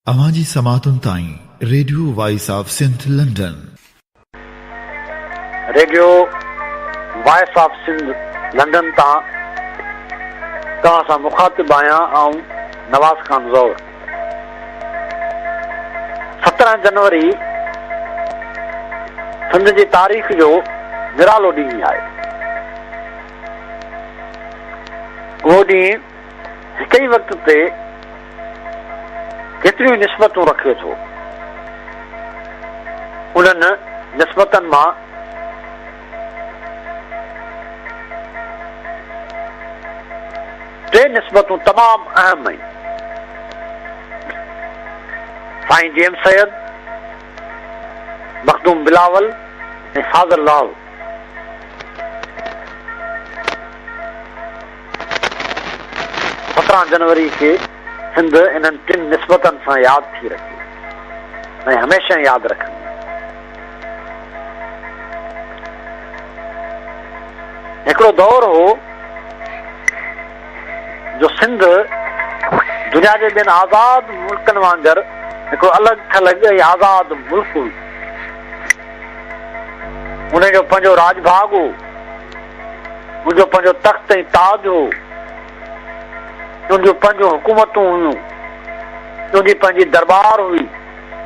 अवांजी समातुनि ताईं radio voice of Sindh London. Radio voice of Sindh London तां तव्हां सां मुखातिब आहियां ऐं नवाज़ खान ज़ौर। 17 जनवरी सिंध जी तारीख़ जो निरालो ॾींहुं आहे। उहो ॾींहुं हिक ई वक़्त ते केतिरियूं निस्बतूं रखे थो। उन्हनि निस्बतनि मां टे निस्बतूं तमामु अहम आहिनि। साईं जेम्स सैयद, मखदूम बिलावल ऐं फाज़ल लाल। जनवरी खे सिंध इन्हनि टिनि निस्बतनि सां यादि थी रखी ऐं हमेशह यादि रखंदी। हिकिड़ो दौर हो जो सिंध दुनिया जे ॿियनि आज़ाद मुल्कनि वांगुरु हिकिड़ो अलॻि थलॻ ऐं आज़ाद मुल्क हुई। उनजो पंहिंजो राजभाग हो, उनजो पंहिंजो तख़्त ऐं ताज हो, उनजूं पंहिंजूं हुकूमतूं हुयूं, उनजी पंहिंजी दरबार हुई,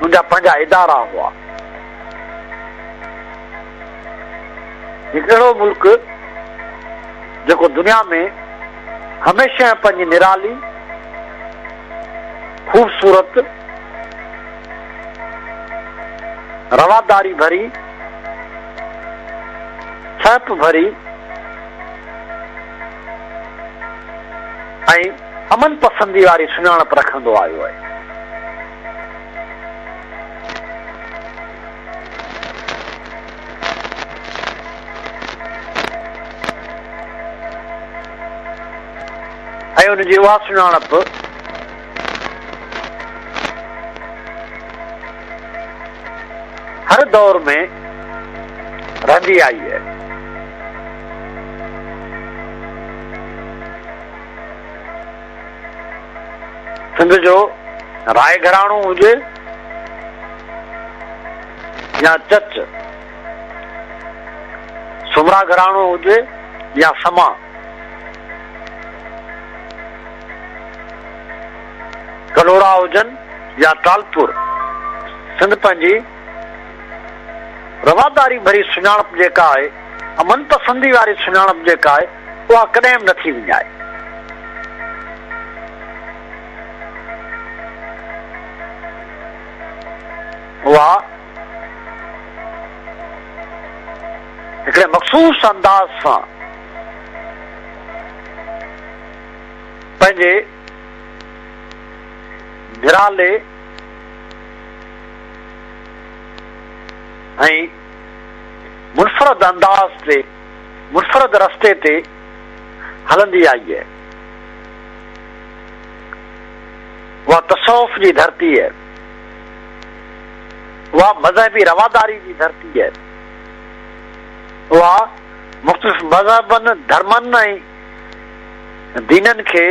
उनजा पंहिंजा इदारा हुआ। हिकिड़ो मुल्क जेको दुनिया में हमेशह पंहिंजी निराली, खूबसूरत, रवादारी भरी, छहप भरी ऐं अमन पसंदी वारी सुञाणप रखंदो आयो आहे। ऐं उनजी उहा सुञाणप हर दौर में रहंदी आई है। सिंध जो राय घराणो हुजे या चच, सुमरा घराणो हुजे या समा, कलोड़ा हुजनि या टालपुर, सिंध पंहिंजी रवादारी भरी सुञाणप जेका आहे, अमन पसंदी वारी सुञाणप जेका आहे, उहा कॾहिं बि नथी विञाए। उहा हिकिड़े मखसूस अंदाज़ सां पंहिंजे निराले ऐं मुनफरद अंदाज़ ते, मुनफरद रस्ते ते हलंदी आई है। उहा तसौफ़ जी धरती है, उहा मज़हबी रवादारी जी धरती है, उहा मुख़्तलिफ़ मज़हबनि, धर्मनि ऐं दीननि खे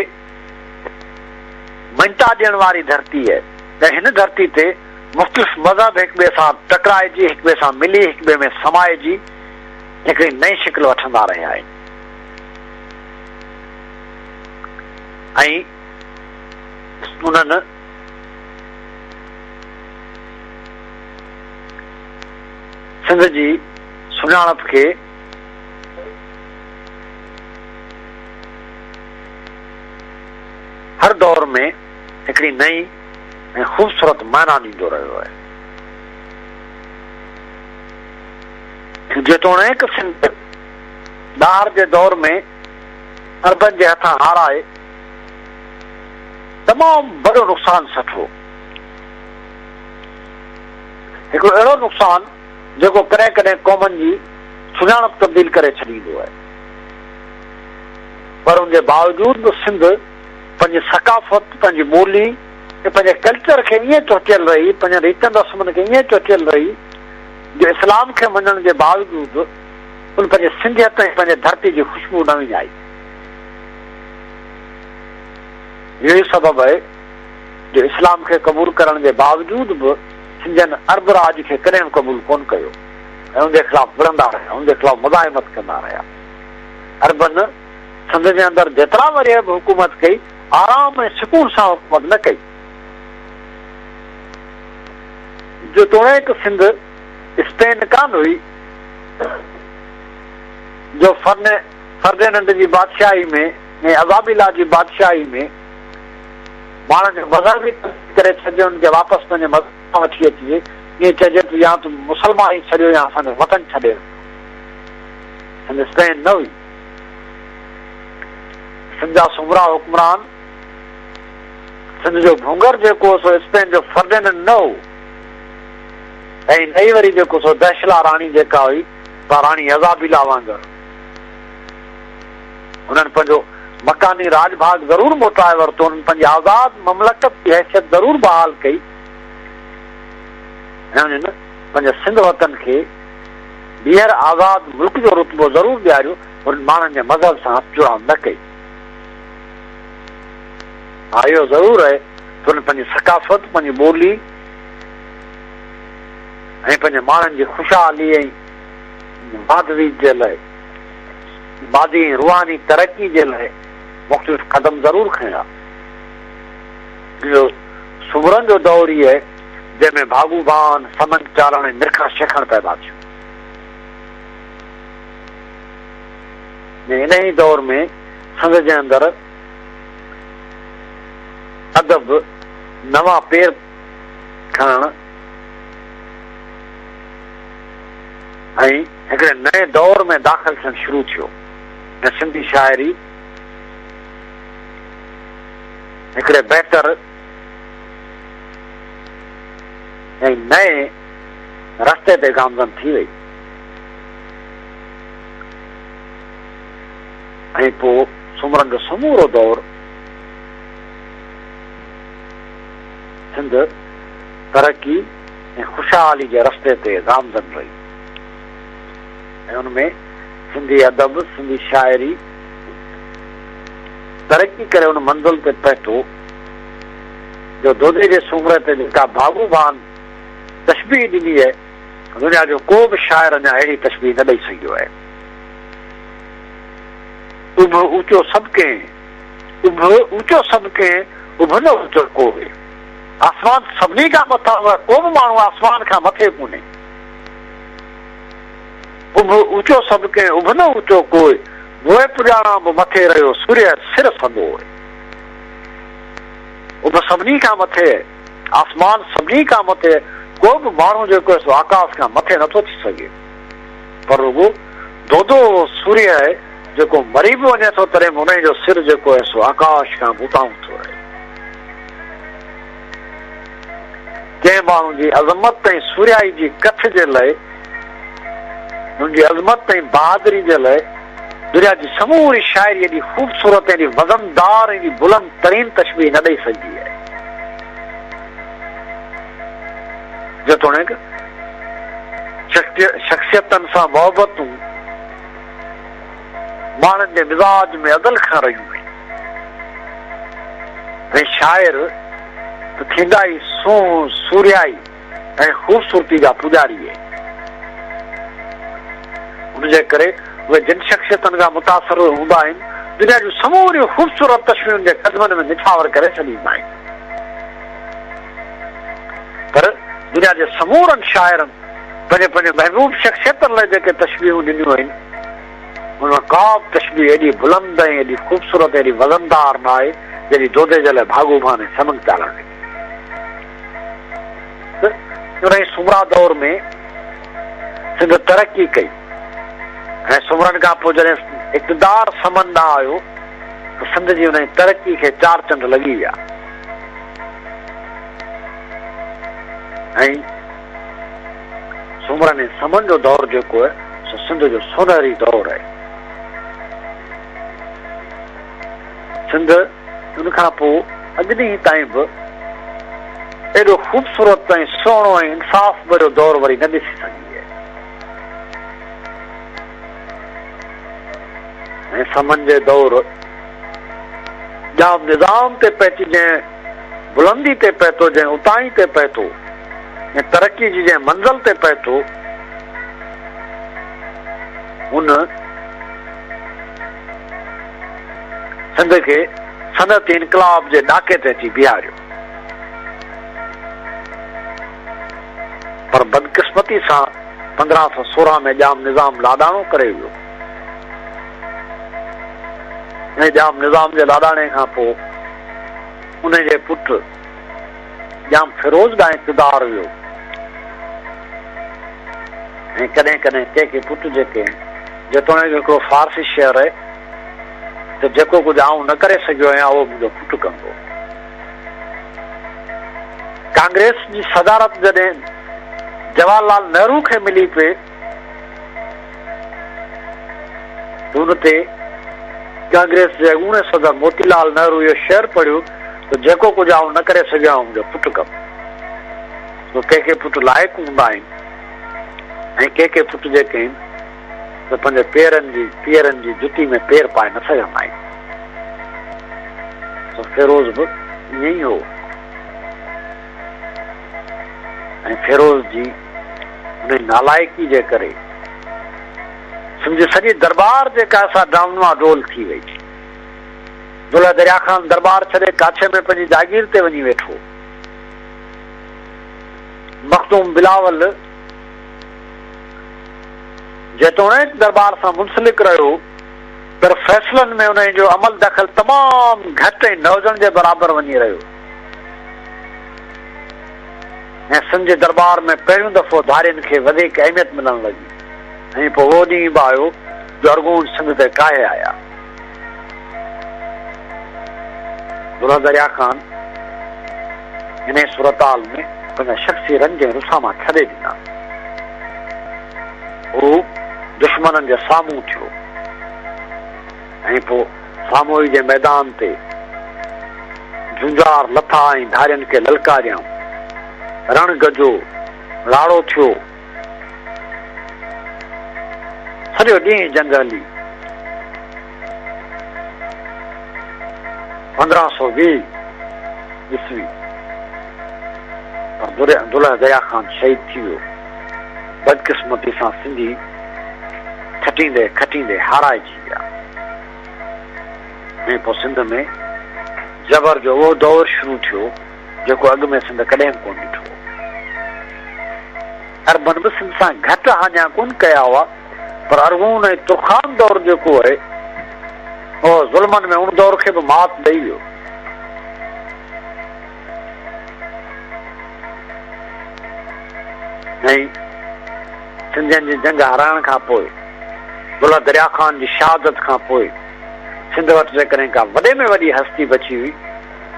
मञता ॾियण वारी धरती है। ऐं हिन धरती ते मुख़्तलिफ़ मज़हब हिक ॿिए सां टकराइजी, हिक ॿिए सां मिली, हिक ॿिए में समाइजी हिकिड़ी नई शिकिल वठंदा रहिया आहिनि। ऐं उन्हनि सिंध जी सुञाणप खे हर दौर में हिकिड़ी नई ऐं ख़ूबसूरत माना ॾींदो रहियो आहे। जेतोणीकि सिंध ॾाहर जे दौर में अरबनि जे हथां हाराए तमामु वॾो नुक़सानु सठो। हिकिड़ो अहिड़ो नुक़सानु जेको कॾहिं कॾहिं क़ौमनि जी सुञाणप तब्दील करे छॾींदो आहे। पर उनजे बावजूद बि सिंध पंहिंजी सकाफ़त, पंहिंजी ॿोली ऐं पंहिंजे कल्चर खे ईअं चोटियल रही, पंहिंजे रीतनि रस्मनि खे ईअं चोटियल रही जो इस्लाम खे मञण जे बावजूद उन पंहिंजे सिंधियत ऐं पंहिंजे धरती जी ख़ुशबू न विञाई। यही सबब है जो इस्लाम खे क़बूल करण जे बावजूद बि सिंधियुनि अरब राज खे कॾहिं क़बूल कोन कयो ऐं उनजे ख़िलाफ़ विढ़ंदा रहिया, उनजे ख़िलाफ़ मुज़ाहिमत कंदा रहिया। अरबनि सिंध जे अंदरि जेतिरा वरी बि हुकूमत कई, आराम ऐं सुकून सां हुकूमत न कई। जो तोड़ेक सिंध स्पेन कान हुई, जो फर्डिनेंड जी बादशाही में ऐं अज़ाबिला जी बादशाही में माण्हुनि जो मज़हब ई करे छॾियो, उनखे वापसि पंहिंजे मज़हब सां वठी अचिजे। ईअं चइजे त या तूं मुस्लमान ई छॾियो या असांजो वतन छॾे। सिंध स्पेन न हुई। सिंध जा सुमरा हुकुमरान, सिंध जो भूंगर जेको हो सो स्पेन जो फर्डिनेंड न हो, ऐं नई वरी जेको सो दहशला राणी जेका हुई सा राणी अज़ाबिला वांगुरु। उन्हनि पंहिंजो मकानी राजभाग ज़रूर मोटाए वरितो, उन्हनि पंहिंजी आज़ाद ममलकत जी हैसियत ज़रूर बहाल कई ऐं उन्हनि पंहिंजे सिंध वतन खे ॿीहर आज़ाद मुल्क जो रुतबो ज़रूर ॾियारियो, उन्हनि माण्हुनि जे मज़हब सां जुड़ाव न कई। हा, इहो ज़रूर आहे त उन्हनि पंहिंजी सकाफ़त, पंहिंजी ॿोली ऐं पंहिंजे माण्हुनि जी ख़ुशहाली ऐं मादवी जे लाइ, मादी रुहानी तरक़ी जे लाइ मुख़्तलिफ़ क़दम ज़रूर खयां। इहो सुमरनि जो दौर ई आहे जंहिंमें भागूबान, समन चारण ऐं मिरखा शेखण पैदा थियूं। इन ई दौर में सिंध जे अंदरि अदब नवां पेर खणण ऐं हिकिड़े नए दौर में दाख़िल थियणु शुरू थियो ऐं सिंधी शाइरी हिकिड़े बहितर ऐं नए रस्ते ते गामज़न थी वई। ऐं पोइ सुमरनि जो समूरो दौर सिंध तरक़ी ऐं ख़ुशहाली जे रस्ते ते गामज़न रही ऐं उनमें सिंधी अदब, सिंधी शाइरी तरक़ी करे उन मंज़िल ते पहुतो जो दोदे जे सूमरे ते जेका भागूबान तशबीह ॾिनी आहे, दुनिया जो को बि शाइर अञा अहिड़ी तशबीह न ॾेई सघियो आहे। उभ ऊचो सबके, उभ ऊचो सबके, उभ न ऊचो कोई। आसमान सभिनी खां मथां, को बि माण्हू आसमान खां मथे कोन्हे। उभ ऊचो सबके, उभ न ऊचो कोई, मोए पुॼाणा बि मथे रहियो सूर्य सिर संदो। उभ सभिनी खां मथे, आसमान सभिनी खां मथे, को बि माण्हू जेको आहे आकाश खां मथे नथो थी सघे, पर रुगो दोदो सूर्य आहे जेको मरी बि वञे थो तॾहिं उन जो सिर जेको आहे सो आकाश खां बुताऊं थो रहे। कंहिं माण्हू जी अज़मत ऐं सूर्याई जी कथ जे लाइ, उनजी अज़मत ऐं बहादुरी जे लाइ दुनिया जी समूरी शाइरी एॾी ख़ूबसूरत, एॾी वज़नदार, एॾी बुलंद तरीन तशबीह न ॾेई सघी आहे। जेतोणीक शख़्सियतनि सां मोहबतूं माण्हुनि जे मिज़ाज में अदल खां रहियूं आहिनि ऐं शाइर त थींदा ई सूर्याई ऐं ख़ूबसूरती जा पुॼारी आहे। उनजे करे उहे जिन शख़्सियतनि खां मुतासिर हूंदा आहिनि, दुनिया जूं समूरियूं ख़ूबसूरत तशबीहुनि जे क़दमनि में निछावर करे छॾींदा आहिनि। पर दुनिया जे समूरनि शाइरनि पंहिंजे पंहिंजे महबूब शख़्सियतनि लाइ जेके तशबीहूं ॾिनियूं आहिनि, उनमें का बि तशबीह एॾी बुलंद ऐं एॾी ख़ूबसूरत, एॾी वज़नदार न आहे जहिड़ी दोदे जे लाइ भागूबान ऐं समंग चालण ॾिनी। उन सुमरा दौर में सिंध तरक़ी कई ऐं सुमरनि खां पोइ जॾहिं इक़्तिदार समन ॾांहुं आयो त सिंध जी उन तरक़ी खे चार चंड लॻी विया ऐं सुमरनि ऐं समन जो दौर जेको आहे सो सिंध जो सोनहरी दौर आहे। सिंध उन खां पोइ अॼु ॾींहं ताईं बि एॾो ख़ूबसूरत ऐं सुहिणो ऐं इंसाफ़ भरियो दौर वरी न ॾिसी सघी आहे। ऐं समन जे दौर जाम निज़ाम ते पहुची जंहिं बुलंदी ते पए थो, जंहिं उताई ते पए थो, ऐं तरक़ी जी जंहिं मंज़िल ते पए थो, उन सिंध खे सनअती इनकलाब जे ॾाके ते अची बीहारियो। पर बदकिस्मती सां 1516 में जाम निज़ाम लाॾाणो करे वियो ऐं जाम निज़ाम जे लाॾाणे खां पोइ उन जे पुटु जाम फिरोज़ ॾांहुं इक़्तिदार वियो ऐं कॾहिं कॾहिं के पुट जेके जेतोणीकि हिकिड़ो फारसी शहर आहे त जेको कुझु आऊं न करे सघियो आहियां उहो मुंहिंजो पुटु कंदो। कांग्रेस जी सदारत जॾहिं जवाहरलाल नेहरू खे मिली पई त हुन ते कांग्रेस जे अॻूणे सदर मोतीलाल नेहरू इहो शेर पढ़ियो त जेको कुझु आऊं न करे सघियो आहियां मुंहिंजो पुटु कंदो। के पुट लाइक़ हूंदा आहिनि ऐं के पुट जेके आहिनि त पंहिंजे पीअरनि जी जुती में पेर पाए न सघंदा आहिनि। फिरोज़ बि ईअं ई हो ऐं फिरोज़ जी उन नालाइकी जे करे सम्झ सॼी दरबार जेका असां ड्रामा डोल थी वई। दुल्हा दरिया ख़ान दरबार छॾे काछे में पंहिंजी जागीर ते वञी वेठो। मखदूम बिलावल जेतोणीकि दरबार सां मुंसलिक रहियो पर फैसलनि में उन जो अमल दख़ल तमामु घटि ऐं नौजन जे बराबरि वञी रहियो ऐं सिंध जे दरबार में पहिरियों दफ़ो धारियुनि खे वधीक अहमियत मिलण लॻी ऐं पोइ उहो ॾींहुं बि आयो जो अरगून सिंध ते काहे आया। दुल्हा दरिया ख़ान हिन सूरताल में पंहिंजा शख़्सी रंज ऐं रुसामा छॾे ॾिना। हू दुश्मननि जे साम्हूं थियो ऐं पोइ सामूही जे मैदान ते झुंझार लथा ऐं धारियुनि खे ललकारियऊं। रण गजो लाड़ो थियो। सॼो ॾींहुं जंग हली। 1520 ईस्वी दुल्हा दरिया ख़ान शहीद थी वियो। बदकिस्मती सां सिंधी खटींदे खटींदे हाराइजी विया ऐं पोइ सिंध में जबर जो उहो दौर शुरू थियो जेको अॻु में सिंध कॾहिं कोन ॾिठो। अरबन बि सिंध सां घटि हाञा कोन कया हुआ पर अरगून ऐं तुर्खान दौर जेको आहे उहो ज़ुल्मनि में उन दौर खे बि मात ॾेई वियो। ऐं सिंधियुनि जी जंग हाराइण खां पोइ दुल्हा दरिया ख़ान जी शहादत खां पोइ सिंध वटि जेकॾहिं का वॾे में वॾी हस्ती बची हुई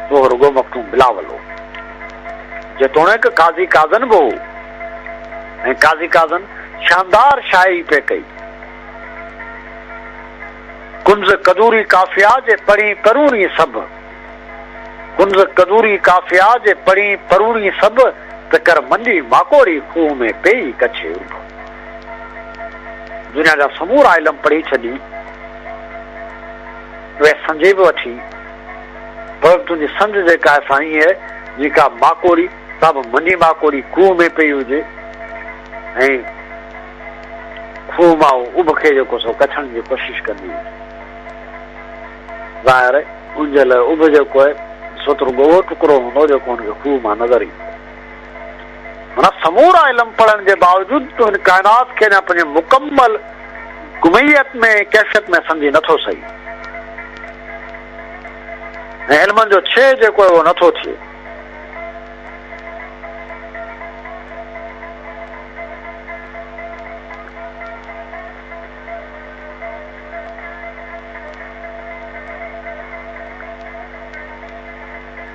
तो रुगो मखदूम बिलावल हो। जेतोणीकि काज़ी काज़न बि हो ऐं काज़ी काज़न शानदार शायरी पे कई। कुंज कदूरी काफ़िया जे पढ़ी परूणी सभु, कुंज कदूरी काफ़िया जे पढ़ी परूणी सभु त कर मंडी माकोड़ी खूह में पेई कछे उभ। दुनिया जा समूरा इल्म पढ़ी छॾी वे सम्झी बि वठी पर तुंहिंजी सम्झ जेका साईं आहे जेका माकोड़ी सभु मंडी माकोड़ी खूह में पई हुजे ऐं खूह मां उभ खे जेको सो कछण जी कोशिशि कंदी हुई। ज़ाहिर उनजे लाइ उभ जेको आहे सोतिरो उहो टुकड़ो हूंदो जेको हुनखे खूह मां नज़र ईंदो। माना समूरा इल्म पढ़ण जे बावजूदि तूं हिन काइनात खे अञा पंहिंजे मुकमल गुमैयत में कैफ़ियत में सम्झी नथो सही ऐं इल्मनि जो छे जेको आहे उहो नथो थिए।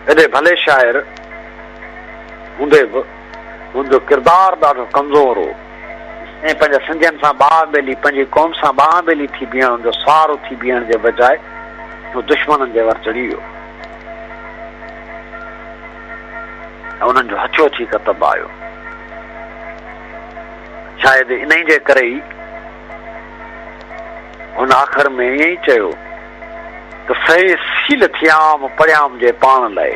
एॾे भले शाइर हूंदे बि हुनजो किरदारु ॾाढो कमज़ोर हो ऐं पंहिंजे सिंधियुनि सां बाहि ॿेली पंहिंजी क़ौम सां बाहि ॿेली थी बीहण जो सहारो थी बीहण जे बजाए हू दुश्मननि जे वर चढ़ी वियो ऐं उन्हनि जो हचो थी कतब आयो। शायदि इन जे करे ई हुन आख़िर में ईअं ई चयो त सही सील थियाम पढ़ियाम जे पाण लाइ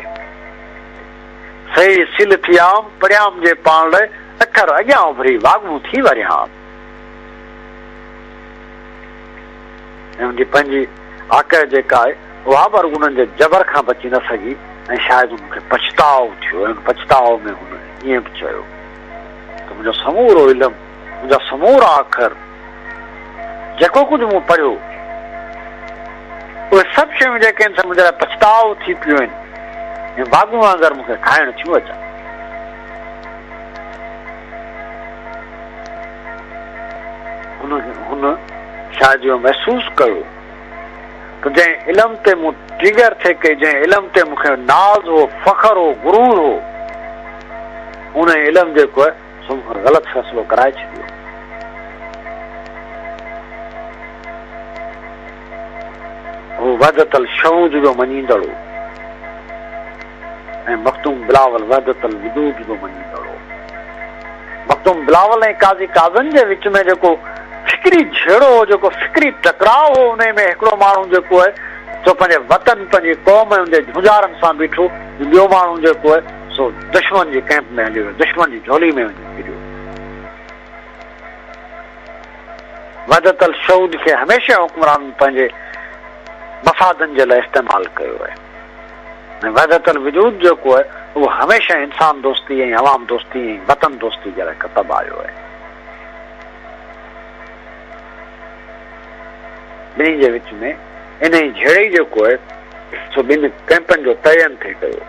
सही सिल थियाम पढ़ियाम जे पाण लाइ अखर अॻियां उभरी वागू थी वरियाम। ऐं उनजी पंहिंजी आक़ जेका आहे उहा बि उन्हनि जे जबर खां बची न सघी ऐं शायदि उनखे पछताव थियो। ऐं पछताव में हुन ईअं बि चयो त मुंहिंजो समूरो इल्मु, मुंहिंजा समूरा अखर, जेको कुझु मूं पढ़ियो, उहे सभु शयूं जेके आहिनि मुंहिंजे लाइ पछताव थी पियूं आहिनि ऐं वागू वांगुरु मूंखे खाइण थियूं अचनि। हुन शायदि इहो महसूसु कयो त जंहिं इल्म ते मूं ट्रिगर थिए कई, जंहिं इल्म ते मूंखे नाज़ हो, फ़ख्र हो, गुरूर हो, उन इल्म जेको आहे सो मूंखे ग़लति फ़ैसिलो कराए छॾियो। हू वहदतल शहूद जो मञींदड़ हो ऐं मखदूम बिलावल वहदतल वजूद जो मञींदड़ हो। मखदूम बिलावल ऐं काज़ी काज़न जे विच में जेको फिक्री झेड़ो हो, जेको फिक्री टकराव हो, उन में हिकिड़ो माण्हू जेको आहे सो पंहिंजे वतन, पंहिंजी क़ौम ऐं उनजे जुझारनि सां बीठो, ॿियो माण्हू जेको आहे सो दुश्मन जे कैंप में हलियो, दुश्मन जी झोली में वञी फिरियो। वहदतल शहूद खे हमेशह हुक्मरान पंहिंजे मफ़ादनि जे लाइ इस्तेमालु कयो आहे ऐं वहदतल वजूद जेको आहे उहो हमेशह इंसान दोस्ती ऐं अवाम दोस्ती ऐं वतन दोस्ती जे लाइ कतब आयो आहे। ॿिन्ही जे विच में इन ई झेड़े जेको आहे सो ॿिनि कैंपनि जो तयन थिए कयो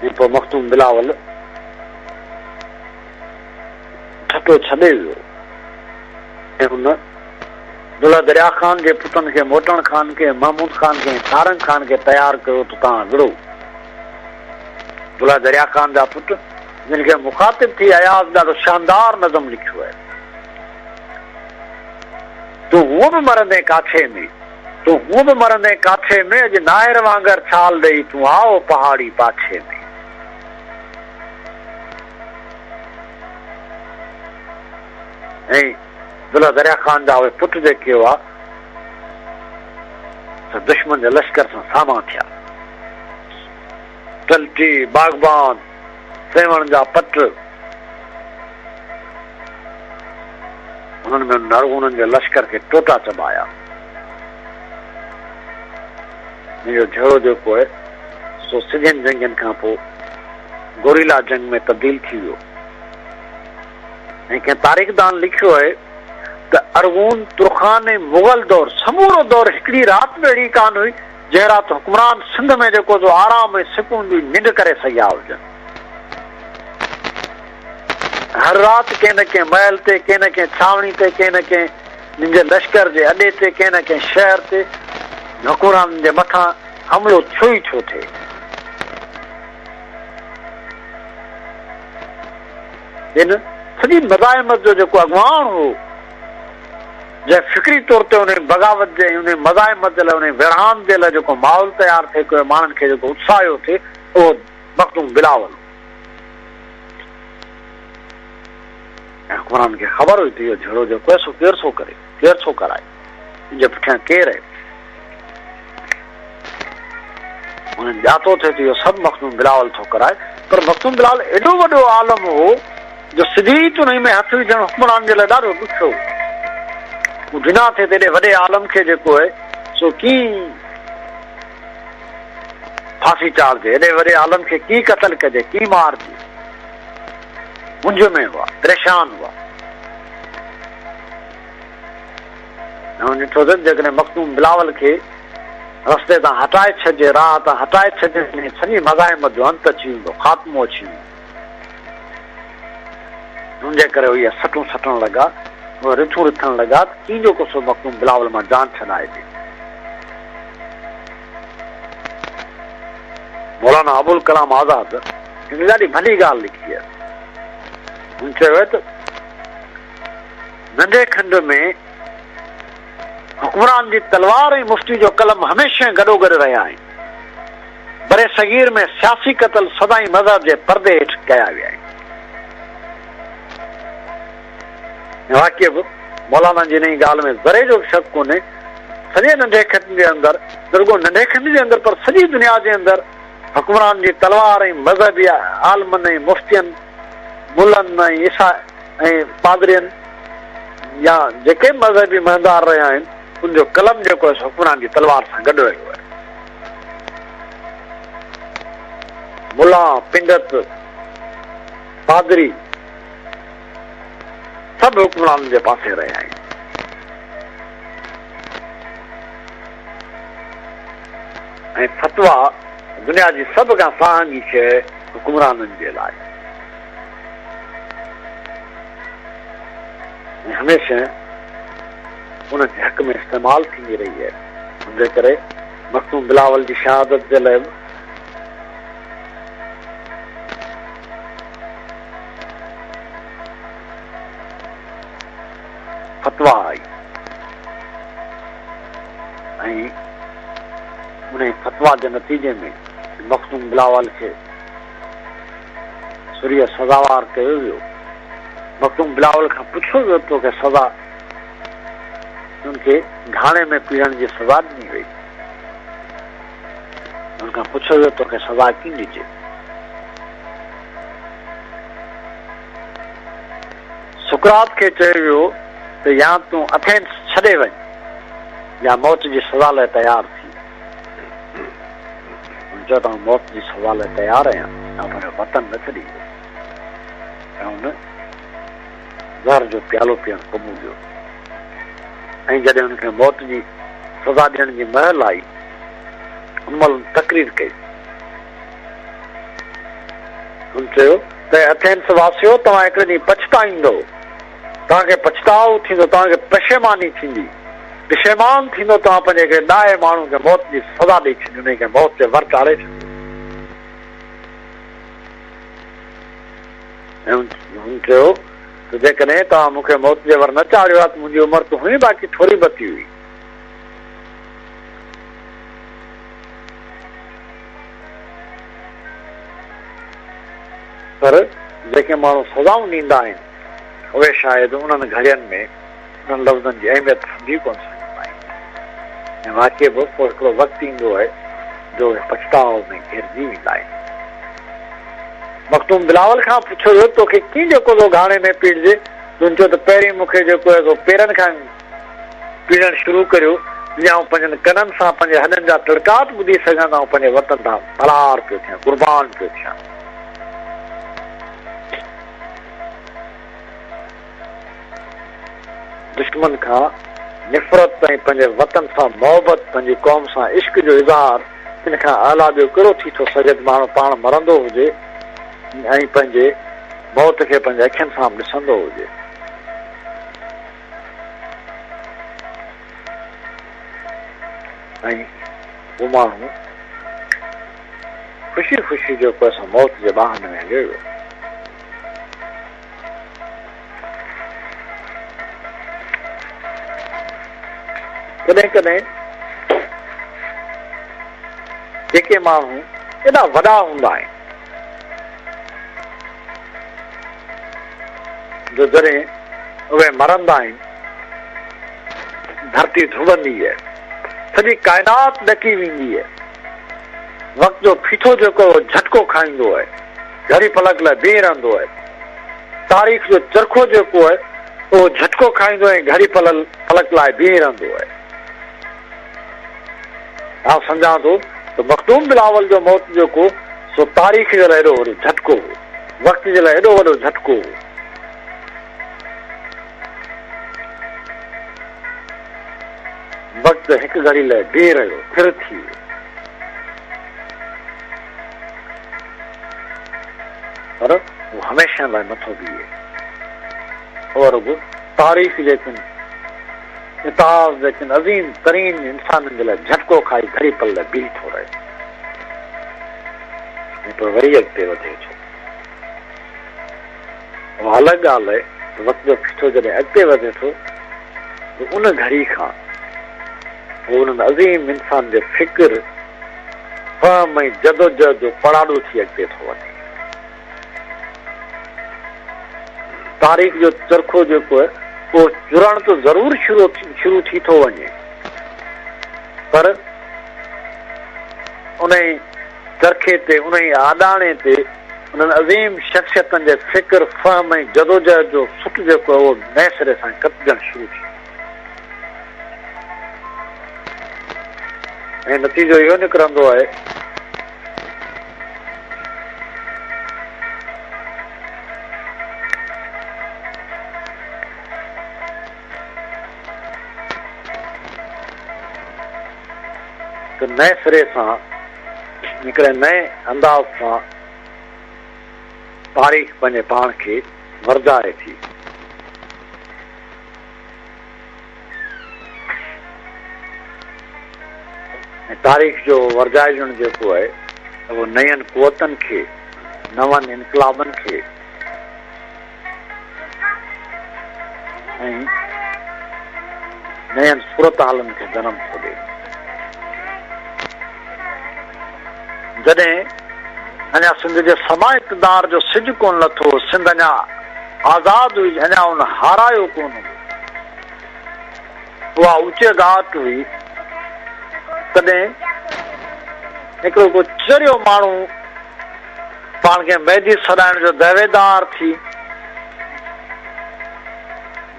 ऐं पोइ मखदूम बिलावल ठटो छॾे वियो ऐं हुन दुल्हा दरिया ख़ान जे पुटनि खे, मोटण ख़ान खे, महमूद ख़ान खे, सारंग ख़ान खे तयारु कयो त तव्हां विड़ो। दुल्हा दरिया ख़ान जा पुट जिन खे मुखातिब थी अयाज़ ॾाढो शानदार नज़म लिखियो आहे। तूं हूअं बि मरंदे काठे में, तूं हूअं बि मरंदे काठे में, अॼु नायर वांगुरु छाल ॾेई तूं आओ पहाड़ी पाछे में। ऐं दुल्हा दरिया ख़ान जा उहे पुट जेके हुआ दुश्मन जे लश्कर सां सामा थिया। तलटी, बागबान, सेवण जा पट, उन्हनि में उन्हनि जे लश्कर खे टोटा चबाया। इहो झेड़ो जेको आहे सो सिजनि जंगनि खां पोइ गोरीला जंग में तब्दील थी वियो ऐं कंहिं तारीख़दान लिखियो आहे त अरगून, तुर्खान ऐं मुग़ल दौर, समूरो दौर हिकिड़ी राति में अहिड़ी कान हुई जंहिं राति हुक्मरान सिंध में जेको जो आराम ऐं सुकून जी निंड करे सघिया हुजनि। हर राति कंहिं न कंहिं महल ते, कंहिं न कंहिं छावनी ते, कंहिं न कंहिं मुंहिंजे लश्कर जे अॾे ते, कंहिं न कंहिं शहर ते हुक्मरान जे मथां हमिलो छो ई छो थिए। इन सॼी मज़ाहिमत जो जेको अॻवान हो, जंहिं फिक्री तौर ते उन बग़ावत जे, उन मज़ाहिमत जे लाइ, उन विरहान जे लाइ जेको माहौल तयारु थिए कयो, माण्हुनि खे जेको उत्साहियो थिए, उहो मखदूम बिलावल। ऐं हुक्मरान खे ख़बर हुई त इहो झेड़ो जेको आहे सो केरु थो करे, केरु थो कराए, हिनजे पुठियां केरु आहे। उन्हनि ॼातो थिए त इहो सभु मखदूम बिलावल थो कराए, पर मखदूम बिलावल एॾो वॾो आलम हो जो सिधी त उन में हथ विझणु हुक्मरान जे लाइ ॾाढो ॾुखियो। हू बिना थिए त एॾे वॾे आलम खे जेको आहे सो कीअं फांसी चाढ़जे, एॾे वॾे आलम खे कीअं क़तल कजे, कीअं मारजे। मुंझ में हुआ, परेशान हुआ। ॾिठो अथनि जेकॾहिं मखदूम बिलावल खे रस्ते तां हटाए छॾिजे, राह तां हटाए छॾिजे, सॼी मज़ाहिमत जो अंत अची वेंदो, ख़ात्मो अची वेंदो। हुनजे करे इहे सटूं सटण लॻा, रिथूं रिथण लॻा त कीअं जो को सो मखदूम बिलावल मां जान छॾाए ॾे। मौलाना अबुल कलाम आज़ाद हिन ॾाढी भली ॻाल्हि लिखी आहे। हुन चयो आहे त नंढे खंड में हुक्मरान जी तलवार ऐं मुफ्ती जो कलम हमेशह गॾोगॾु रहिया आहिनि। बरे सगीर में सियासी क़तल सदाई मज़हब जे परदे हेठि कया विया आहिनि। वाक़ई बि मौलाना जी हिन ॻाल्हि में ज़रे जो शक कोन्हे। सॼे नंढे खंड जे अंदरि, रुॻो नंढे खंड जे अंदरि, पर सॼी दुनिया जे अंदरि हुकुमरान जी तलवार ऐं मज़हबी आलमनि ऐं मुफ़्तियनि मुलनि ऐं ईसा ऐं पादरियनि या जेके मज़हबी महदार रहिया आहिनि उनजो कलम जेको आहे हुकुमरान जी तलवार सां गॾु रहियो आहे। मुला पिंडत पादरी सभु हुकुमरान जे पासे रहिया आहिनि। ऐं फतवा दुनिया जी सभ खां साहंगी शइ हुकुमराननि जे लाइ ऐं हमेशह उनजे हक़ में इस्तेमालु थींदी रही आहे। हुनजे करे मखदूम बिलावल जी शहादत जे लाइ फतवा आई ऐं उन फतवा जे नतीजे में मखदूम बिलावल खे सुरीय सज़ावार कयो वियो। मखदूम बिलावल खां पुछियो वियो तोखे सज़ा उनखे घाणे में पीड़ण जी सज़ा ॾिनी वई। हुन खां पुछियो वियो तोखे सज़ा कीअं ॾिजे। सुकरात खे चयो वियो त या तूं एथेंस छॾे वञ या मौत जी सज़ा लाइ तयारु थी। जो तव्हां मौत जी सज़ा लाइ तयारु आहियां तव्हां पंहिंजो वतन न छॾींदो ऐं हुन ज़हर जो प्यालो पीअण क़बूल हुयो। ऐं जॾहिं हुनखे मौत जी सज़ा ॾियण जी महल आई उन महिल तकरीर कई। हुन चयो त एथेंस वासियो तव्हां हिकिड़े ॾींहुं पछताईंदो, तव्हांखे पछतावो थींदो, तव्हांखे पशेमानी थींदी, पशेमान थींदो तव्हां पंहिंजे हिकिड़े ॾाहे माण्हू खे मौत जी सज़ा ॾेई छॾी, हुनखे मौत ते वर चाढ़े छॾियो। ऐं हुन चयो त जेकॾहिं तव्हां मूंखे मौत जे वर न चाढ़ियो आहे त मुंहिंजी उमिरि त हुई बाक़ी थोरी बची हुई। पर जेके माण्हू सज़ाऊं ॾींदा आहिनि उहे शायदि उन्हनि घड़ियुनि में उन्हनि लफ़्ज़नि जी अहमियत सम्झी कोन सघंदा आहिनि। ऐं वाक़ई बि पोइ हिकिड़ो वक़्तु ईंदो आहे जो पछताव में घिरजी वेंदा आहिनि। मखदूम बिलावल खां पुछियो वियो तोखे कीअं जेको तो घाणे में पीड़जे। तुन चयो त पहिरीं मूंखे जेको आहे पेरनि खां पीड़णु शुरू करियो या पंहिंजनि कननि सां पंहिंजे हॾनि जा तिड़काट ॿुधी सघंदा ऐं पंहिंजे वतन तां फरार पियो थियां, क़ुर्बान पियो थियां। दुश्मन खां निफ़रत ऐं पंहिंजे वतन सां मोहबत, पंहिंजी क़ौम सां इश्क जो इज़हार, इन खां आला ॿियो कहिड़ो थी थो सघे त माण्हू पाण मरंदो हुजे ऐं पंहिंजे मौत खे पंहिंजे अखियुनि सां ॾिसंदो हुजे। ऐं उहो माण्हू ख़ुशी ख़ुशी जेको असां मौत जे बहाने में हलियो वियो। कॾहिं कॾहिं जेके माण्हू एॾा वॾा हूंदा आहिनि जो जॾहिं उहे मरंदा आहिनि धरती धुबंदी आहे, सॼी काइनात ॾकी वेंदी आहे, वक़्त जो फीथो जेको झटको खाईंदो आहे, घड़ी पलक लाइ बीह रहंदो आहे, तारीख़ जो चरखो जेको आहे उहो झटको खाईंदो ऐं घड़ी पलक लाइ बीह रहंदो आहे। मां सम्झां थो त मखदूम बिलावल जो मौत जेको सो तारीख़ जे लाइ एॾो वॾो झटको हो, वक़्त जे लाइ एॾो वॾो झटको हो। वक़्तु हिकु घड़ी लाइ बीह रहियो, फिर थी वियो। पर उहो हमेशह लाइ नथो बीहे और रुॻो तारीख़ जेकिन इतिहास जेकिन अज़ीम तरीन इंसाननि जे लाइ झटको खाई घड़ी पल लाइ बीह थो रहे ऐं पोइ वरी अॻिते वधे थो। उहा अलॻि ॻाल्हि आहे त वक़्त जो फीथो जॾहिं अॻिते वधे थो त उन घड़ी खां पोइ उन्हनि अज़ीम इंसान जे फ़िक्र फ़हम ऐं जदोजहद जो पड़ाड़ो थी अॻिते थो वञे। तारीख़ जो चरखो जेको आहे उहो जुड़ण त ज़रूरु शुरू थी थो वञे, पर उन चरखे ते उन ई आॾाणे ते उन्हनि अज़ीम शख़्सियतनि जे फ़िक्र फ़हम ऐं जदोजहद जो सुट जेको आहे उहो नए सिरे सां कटिजणु शुरू थी ऐं नतीजो इहो निकिरंदो आहे त नए सिरे सां हिकिड़े नए अंदाज़ सां तारीख़ पंहिंजे पाण खे वर्जाए थी ऐं तारीख़ जो वर्जाइजणु जेको आहे उहो नयनि कुवतनि खे नवनि इनकलाबनि खे ऐं नयनि सूरत हालनि खे जनम थो ॾिए जॾहिं अञा सिंध जे समा इक़्तिदार जो सिज कोन लथो सिंध अञा आज़ाद हुई अञा उन हारायो कोन उहा ऊचे घाट हुई तॾहिं हिकिड़ो को चरियो माण्हू पाण खे मेहदी सॾाइण जो दावेदार थी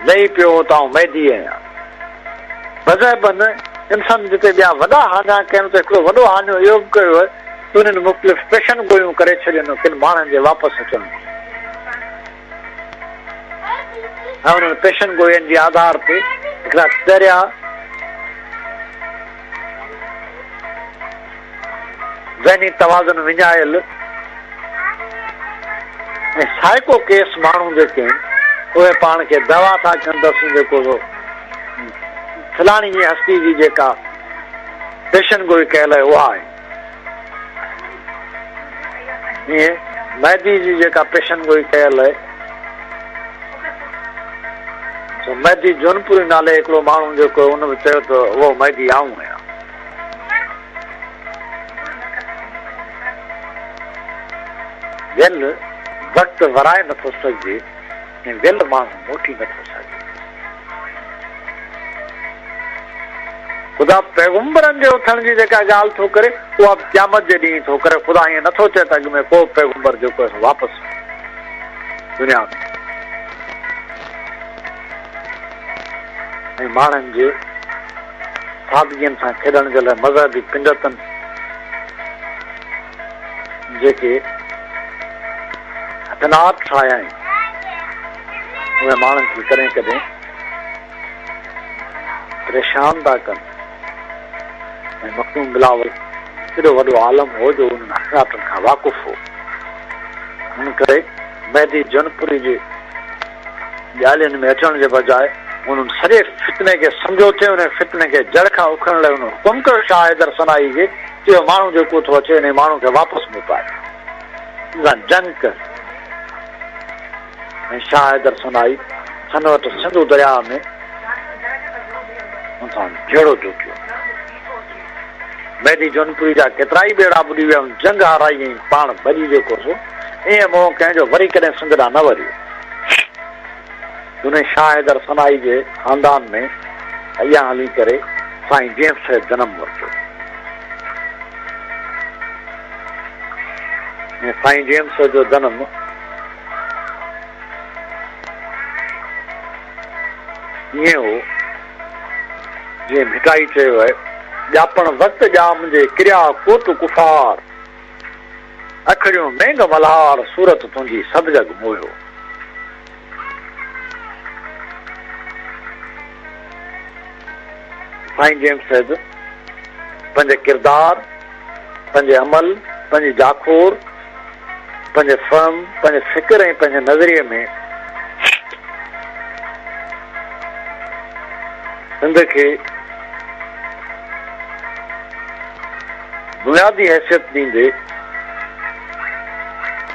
लही पियो त आउं मेहदी आहियां बज़ाइबन इंसान जिते ॿिया वॾा हाञा कनि त हिकिड़ो वॾो हाञो इहो बि कयो आहे उन्हनि मुख़्तलिफ़ पेशन गोयूं करे छॾियनि किन माण्हुनि जे वापसि अचनि ऐं उन्हनि पेशन गोयनि जे आधार ते हिकिड़ा दरिया ज़हनी तवाज़ुन विञायल ऐं साइको केस माण्हू जेके आहिनि उहे पाण खे दवा था कंदसि जेको फलाणी जी हस्ती जी जेका पेशन गोई कयल आहे उहा आहे ईअं मेहदी जी जेका पेशन गोई कयल आहे मेहदी जौनपुरी नाले हिकिड़ो माण्हू जेको उन बि चयो त उहो मेहदी आऊं आहियां वेल वक़्तु वराए नथो सघिजे ऐं वेल माण्हू मोटी नथो सघे ख़ुदा पैगुंबरनि जे उथण जी जेका ॻाल्हि थो करे उहा क़यामत जे ॾींहुं थो करे ख़ुदा ईअं नथो चए त अॻु में को पैगुंबर जेको आहे वापसि दुनिया में ऐं माण्हुनि जे सादगियुनि सां खेॾण जे लाइ मज़हबी पिंडतनि जेके हथनात ठाहिया आहिनि उहे माण्हुनि खे कॾहिं कॾहिं परेशान था कनि ऐं मखदूम बिलावल एॾो वॾो आलम हो जो उन्हनि हक़ातनि खां वाक़ुफ़ हो हिन करे मेहदी जौनपुरी जे ॻाल्हियुनि में अचण जे बजाए उन्हनि सॼे फितने खे सम्झोते उन फितने खे जड़ खां उखण लाइ उन हुकुम कयो शाह हैदर सनाई खे चयो माण्हू जेको थो अचे हिन माण्हू खे वापसि मोटाए जंग कर ऐं शाह हैदर सनाई सन वटि सिंधु दरिया में हुन जहिड़ो चुकियो मेहदी जौनपुरी जा केतिरा ई ॿेड़ा ॿुॾी विया जंग हाराई ऐं पाण भॼी जेको सो ईअं मोह कंहिंजो वरी कॾहिं सिंध ॾांहुं न वरियो उन शाह हैदर सनाई जे ख़ानदान में अॻियां हली करे साईं जेम्स जनम वरितो ऐं साईं जेम्स जो जनम ईअं हो जीअं भिटाई चयो आहे ॼापण वक़्तु ॼाम जे किरिया कोट कुफार अखड़ियूं मेंग मल्हार सूरत तुंहिंजी सभु जग मोयो साईं जेम्स साहिब पंहिंजे किरदार पंहिंजे अमल पंहिंजी जाखोर पंहिंजे फहम पंहिंजे फ़िक्र ऐं पंहिंजे नज़रिए में सिंध खे बुनियादी हैसियत ॾींदे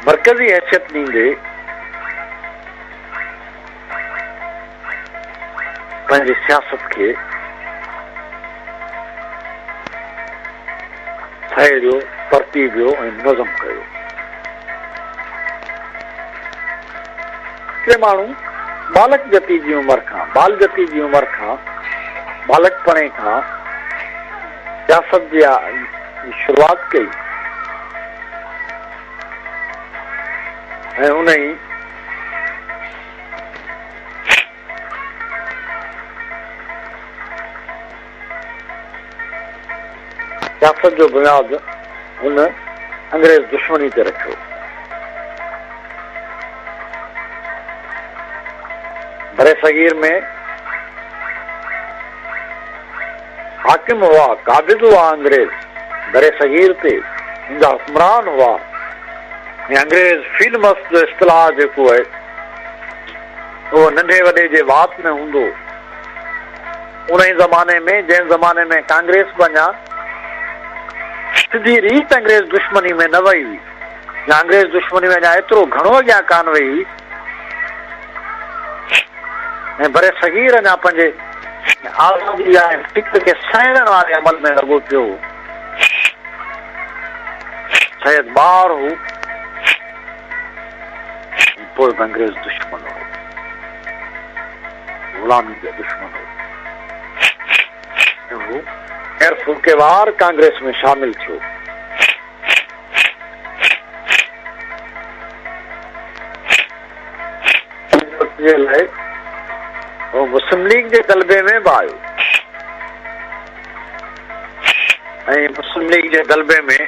मरकज़ी हैसियत ॾींदे पंहिंजी सियासत खे ठहियो तरतीबियो ऐं नज़म कयो के माण्हू बालक जती जी उमिरि खां बाल जती जी उमिरि खां बालकपणे खां सियासत जी शुरूआत कई ऐं उन ई सियासत जो बुनियादु हुन अंग्रेज़ दुश्मनी ते रखियो। बरे सगीर में हाकिम हुआ, काबिज़ हुआ अंग्रेज़ बरे सगीर ते, हिंदा हुक्मरान हुआ। अंग्रेज़ फील्ड जो इस्तिलाह जेको आहे उहो नंढे वॾे जे वात में हूंदो। उन ई ज़माने में, जंहिं ज़माने में कांग्रेस बि अञा सिधी रीत अंग्रेज़ दुश्मनी में न वई हुई, या अंग्रेज़ दुश्मनी में अञा एतिरो घणो अॻियां कान वई हुई, ऐं बरे सगीर अञा पंहिंजे आज़ादी ऐं फिक्र खे सहण वारे अमल में लॻो पियो। शायदि ॿार हो, पोइ बि अंग्रेज़ दुश्मन हो, गुलामी जो दुश्मन हो। गैर फुल्केवार कांग्रेस में शामिल थियो। मुस्लिम लीग जे गलबे में बि आयो, ऐं मुस्लिम लीग जे गलबे में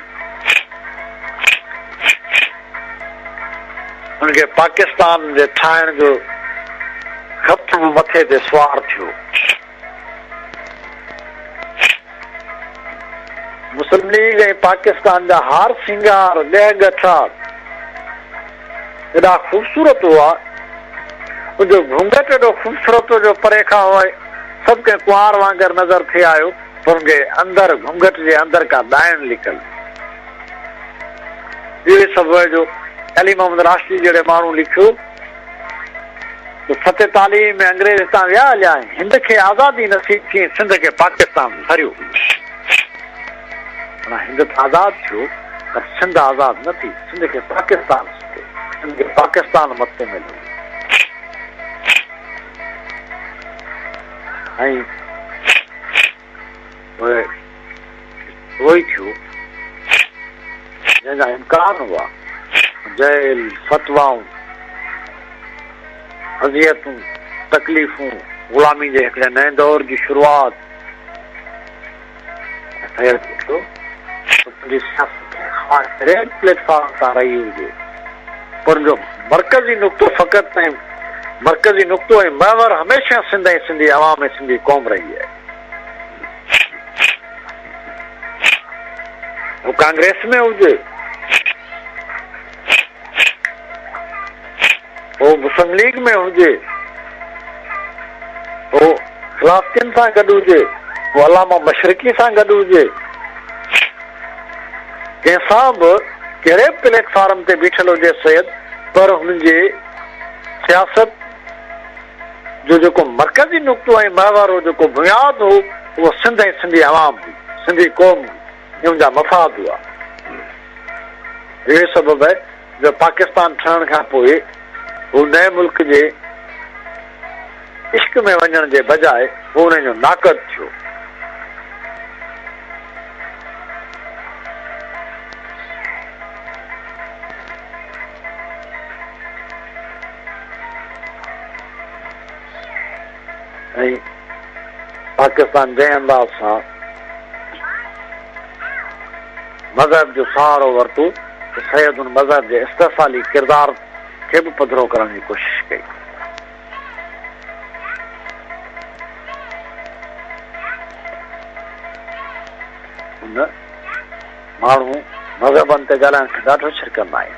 उनखे पाकिस्तान जे ठाहिण जो ख़त बि मथे ते सुवार थियो। मुस्लिम लीग ऐं पाकिस्तान जा हार सिंगार ॾह गठा एॾा ख़ूबसूरत हुआ, उनजो घूंघट एॾो ख़ूबसूरत हो जो परे खां सभु कंहिं कुंवार वांगुरु नज़र थे आयो, पर उनखे अंदरि घूंघट जे अंदरि का ॾाइण लिकल। इहे सभु जो अली मोहम्मद राशिदी जहिड़े माण्हू लिखियो त फतेह तालीम में अंग्रेज़ हितां विया हलिया, हिंद खे आज़ादी नसीब थी, सिंध खे पाकिस्तान हरियो। हिंद आज़ाद थियो पर सिंध आज़ाद न थी, सिंध खे पाकिस्तान, सिंध खे पाकिस्तान मथे मिलियो। ऐं उहो ई थियो जंहिंजा इम्कान हुआ, जेल, फतवाऊं, अज़ियतूं, तकलीफ़ूं, ग़ुलामी जे हिकिड़े नए दौर जी शुरूआत प्लेटफॉर्म तां रही हुजे, पर जो मरकज़ी नुक़्तो फ़क़ति ऐं मरकज़ी नुक़्तो ऐं महवर हमेशह सिंध ऐं सिंधी अवाम ऐं सिंधी क़ौम रही आहे। वो कांग्रेस में हुजे, वो मुस्लिम लीग में हुजे, वो खिलाफ़तियुनि सां गॾु हुजे, वो अलामा मशरिकी सां गॾु हुजे, कंहिंसां बि कहिड़े प्लेटफॉर्म ते बीठल हुजे सैयद, पर हुननि जे सियासत जो जेको मरकज़ी नुक़्तो ऐं महवर हो, जेको बुनियादु हो, उहो सिंध ऐं सिंधी अवाम हुई, सिंधी क़ौम जा मफ़ाद हुआ। इहे सबब आहे जो पाकिस्तान ठहण खां पोइ हू नए मुल्क जे इश्क में वञण जे बजाए हू हुन जो नाक़द थियो। ऐं पाकिस्तान जंहिं अंदाज़ सां मज़हब जो सहारो वरितो त सैयद उन मज़हब जे इस्तिफ़ाली किरदार खे बि पधिरो करण जी कोशिश कई। हुन माण्हू मज़हबनि ते ॻाल्हाइण खे ॾाढो छिरकंदा आहिनि,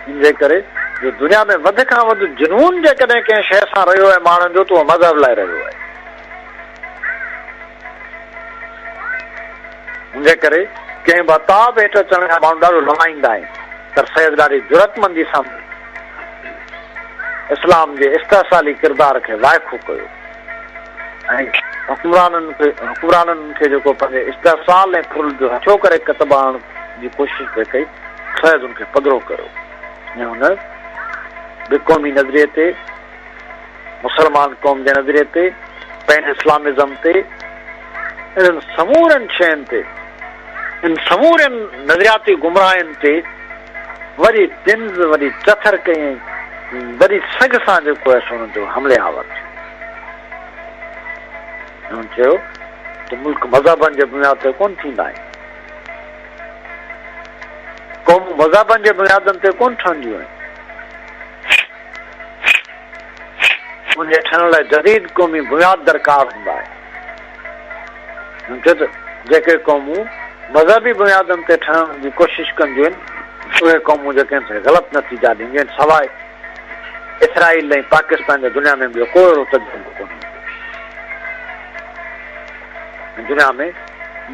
इन जे करे जो दुनिया में वधि खां वधि जुनून जेकॾहिं कंहिं शइ सां रहियो आहे माण्हुनि जो, त उहो मज़हब लाइ रहियो आहे। हुनजे करे कंहिं बि अताब हेठि अचण खां माण्हू ॾाढो लवाईंदा आहिनि, पर सैयद ॾाढी जुरतमंदी सां इस्लाम जे इस्तिफ़ाली किरदार खे वाइखो कयो ऐं हुकुमराननि खे जेको पंहिंजे इस्तिफ़ाल ऐं फुल जो हथो करे कतबाण जी कोशिशि पे कई, सैयद हुनखे पधिरो कयो ऐं हुन बेक़ौमी नज़रिए ते, मुसलमान क़ौम जे नज़रिए ते, पैन इस्लामिज़म ते, इन्हनि समूरनि शयुनि ते, इन समूरनि नज़रियाती गुमराहनि ते वरी तिंज़ वरी चथर कयईं वरी सग सां जेको आहे हुननि जो हमले आवर थियो हुन चयो त मुल्क मज़हबनि जे बुनियाद ते कोन थींदा आहिनि क़ौमूं मज़हबनि जे बुनियादनि ते कोन ठहंदियूं आहिनि उनजे ठहण लाइ जदीद क़ौमी बुनियाद दरकार हूंदा आहे जेके क़ौमूं मज़हबी बुनियादनि ते ठहण जी कोशिशि कंदियूं आहिनि उहे क़ौमूं जेके ग़लति नतीजा ॾींदियूं आहिनि सवाइ इसराइल ऐं पाकिस्तान जे दुनिया में ॿियो कोई तजुर्बो कोन्हे दुनिया में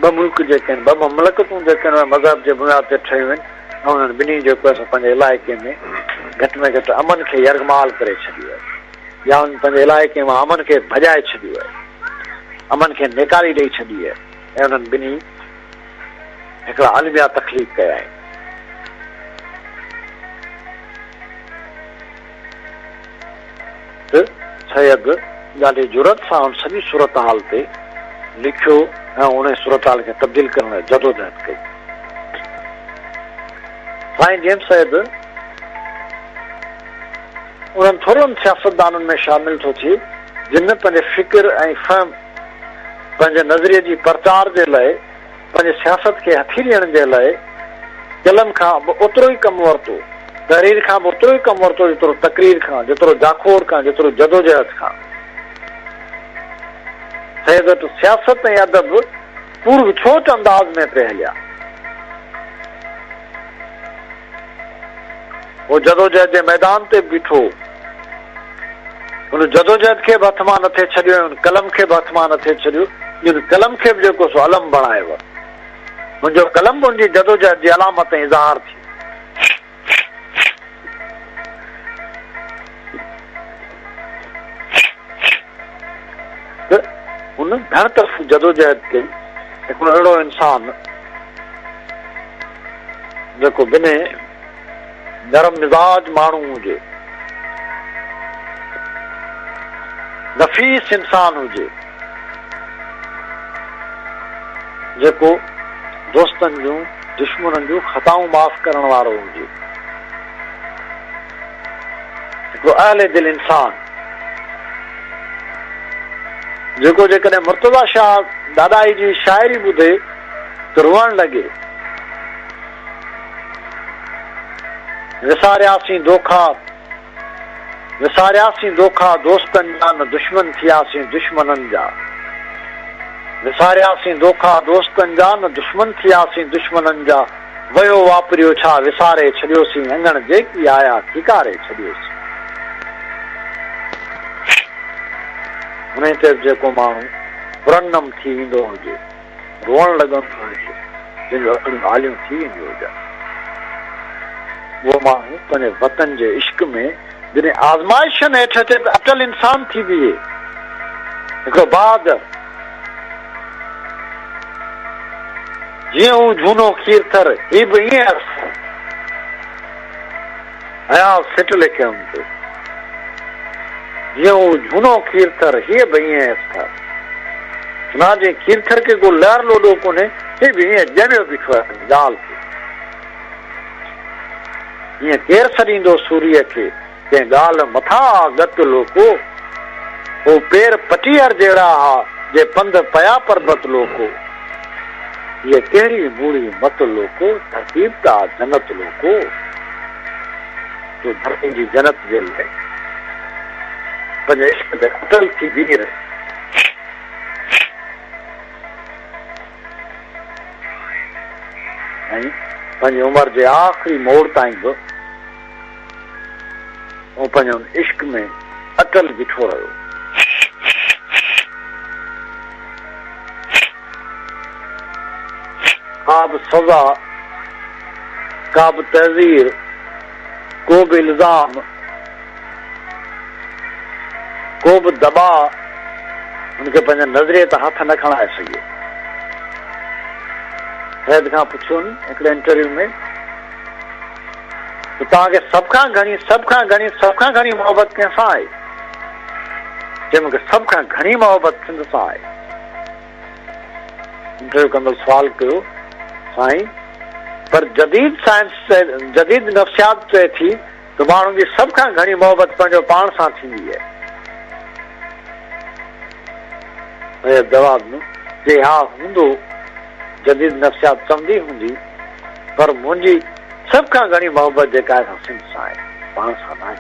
ॿ मुल्क जेके आहिनि ॿ ममलकतूं जेके आहिनि मज़हब जे बुनियाद ते ठहियूं आहिनि ऐं उन्हनि ॿिन्ही जेको आहे पंहिंजे इलाइक़े में घटि में घटि अमन खे यरगमाल करे छॾियो आहे या पंहिंजे इलाइक़े मां अमन खे भॼाए छॾियो आहे अमन खे नेकारी ॾेई छॾी आहे ऐं उन्हनि ॿिन्ही हिकिड़ा अलमिया तकलीफ़ कया आहिनि सैयद ॾाढी जुरत सां उन सॼी सूरत हाल ते लिखियो ऐं उन सूरत हाल खे तब्दील करण लाइ जदोजहद कई साईं जेम्स सैयद उन्हनि थोरनि सियासतदाननि में शामिल थो थिए जिन पंहिंजे फ़िक्र ऐं फहम पंहिंजे नज़रिये जी प्रचार जे लाइ पंहिंजे सियासत खे हथी ॾियण जे लाइ कलम खां ओतिरो ई कमु वरितो तहरीर खां बि ओतिरो ई कमु वरितो जेतिरो तकरीर खां जेतिरो जाखोर खां जेतिरो जदोजहद खां सैयद सियासत ऐं अदब पूर्व छोट अंदाज़ में पिया हलिया उहो जदोजहद जे मैदान ते बीठो उन जदोजहद खे बि हथ मां न थिए छॾियो उन कलम खे बि हथ मां न थिए छॾियो उन कलम खे बि जेको सो अलम बणायो मुंहिंजो कलम बि उनजी जदोजहद जी अलामत ऐं इज़हार थी उन घण तरफ़ जदोजहद कई हिकिड़ो अहिड़ो इंसान जेको बिने नरम मिज़ाज माण्हू हुजे नफ़ीस इंसान हुजे जेको दोस्तनि जूं दुश्मननि जूं ख़ताऊं माफ़ करण वारो हुजे हिकिड़ो अहले दिल इंसान जेको जेकॾहिं मुर्तज़ा शाह दादाई जी शाइरी ॿुधे त रोअण लॻे विसारियासीं दोखा दोस्तनि जा न दुश्मन थियासीं दुश्मननि जा विसारियासीं दोखा दोस्तनि जा न दुश्मन थियासीं दुश्मननि जा वयो वापरियो छा विसारे छॾियोसीं अंगण जेकी आया ठिकारे छॾियोसीं उन ते जेको माण्हू पुरनम थी वेंदो हुजे रोअण लॻंदो हुजे जंहिंजो अखड़ियूं हालियूं थी वेंदियूं हुजनि उहो माण्हू पंहिंजे वतन जे इश्क में जॾहिं आज़माइशनि हेठि अचे त अटल इंसान थी बीहे हिकिड़ो बहादुर जीअं हू झूनो खीर थर ही बि ईअं हया सिट लिखियो जीअं हू झूनो खीर थर हीअ बि ईअं थर ना जे खीर थर खे को लहर लोॾो कोन्हे ही बि ईअं ॼमियो बीठो आहे ॻाल्हि खे ईअं केरु छॾींदो सूर्य खे कंहिं ॻाल्हि मथां गत लोको हो पेर पटीहर जहिड़ा हा जे पंध पया पर्बत लोको ये कहिड़ी बूढ़ी मत लोको तरतीब ता जन्नत लोको जो धरती जी जन्नत जे लाइ पंहिंजे इश्क ते अटल थी बीही रहे ऐं पंहिंजी उमिरि जे आख़िरी मोड़ ताईं बि उहो पंहिंजे इश्क में अटल बीठो रहियो का बि सज़ा का बि तहज़ीर को बि इल्ज़ाम को बि दबाव हुनखे पंहिंजे नज़रिए ते हथ न खणाए सघे क़ैद खां पुछियो हिकिड़े इंटरव्यू में त तव्हांखे सभ खां घणी मोहबत कंहिंसां आहे चए मूंखे सभ खां घणी मोहबत सिंध सां आहे इंटरव्यू कंदड़ सवाल कयो साईं पर जदीद साइंस जदीद नफ़्सियात चए थी त माण्हुनि जी सभ खां घणी मोहबत पंहिंजो पाण सां थींदी आहे। जवाब जे हा हूंदो, जदीद नफ़्सियात चवंदी हूंदी, पर मुंहिंजी सभ खां घणी मोहबत जेका आहे सिंध सां आहे, पाण सां न आहे।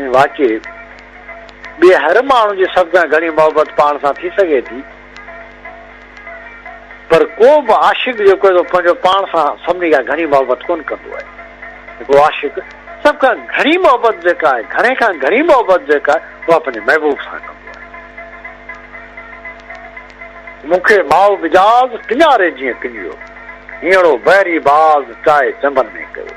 वाक़ई ॿिए हर माण्हू जी सभ खां घणी मोहबत पाण सां थी सघे थी, पर को बि आशिक़ जेको पंहिंजो पाण सां सभिनी खां घणी मोहबत कोन कंदो आहे। हिकिड़ो आशिक़ सभ खां घणी मोहबत जेका आहे, घणे खां घणी मोहबत जेका आहे, उहा पंहिंजे महबूब सां कंदो आहे। मूंखे माउ मिजाज़ किनारे जीअं किनियो, हींअरो बहिरी बाज़ चाहे चंबन में कयो।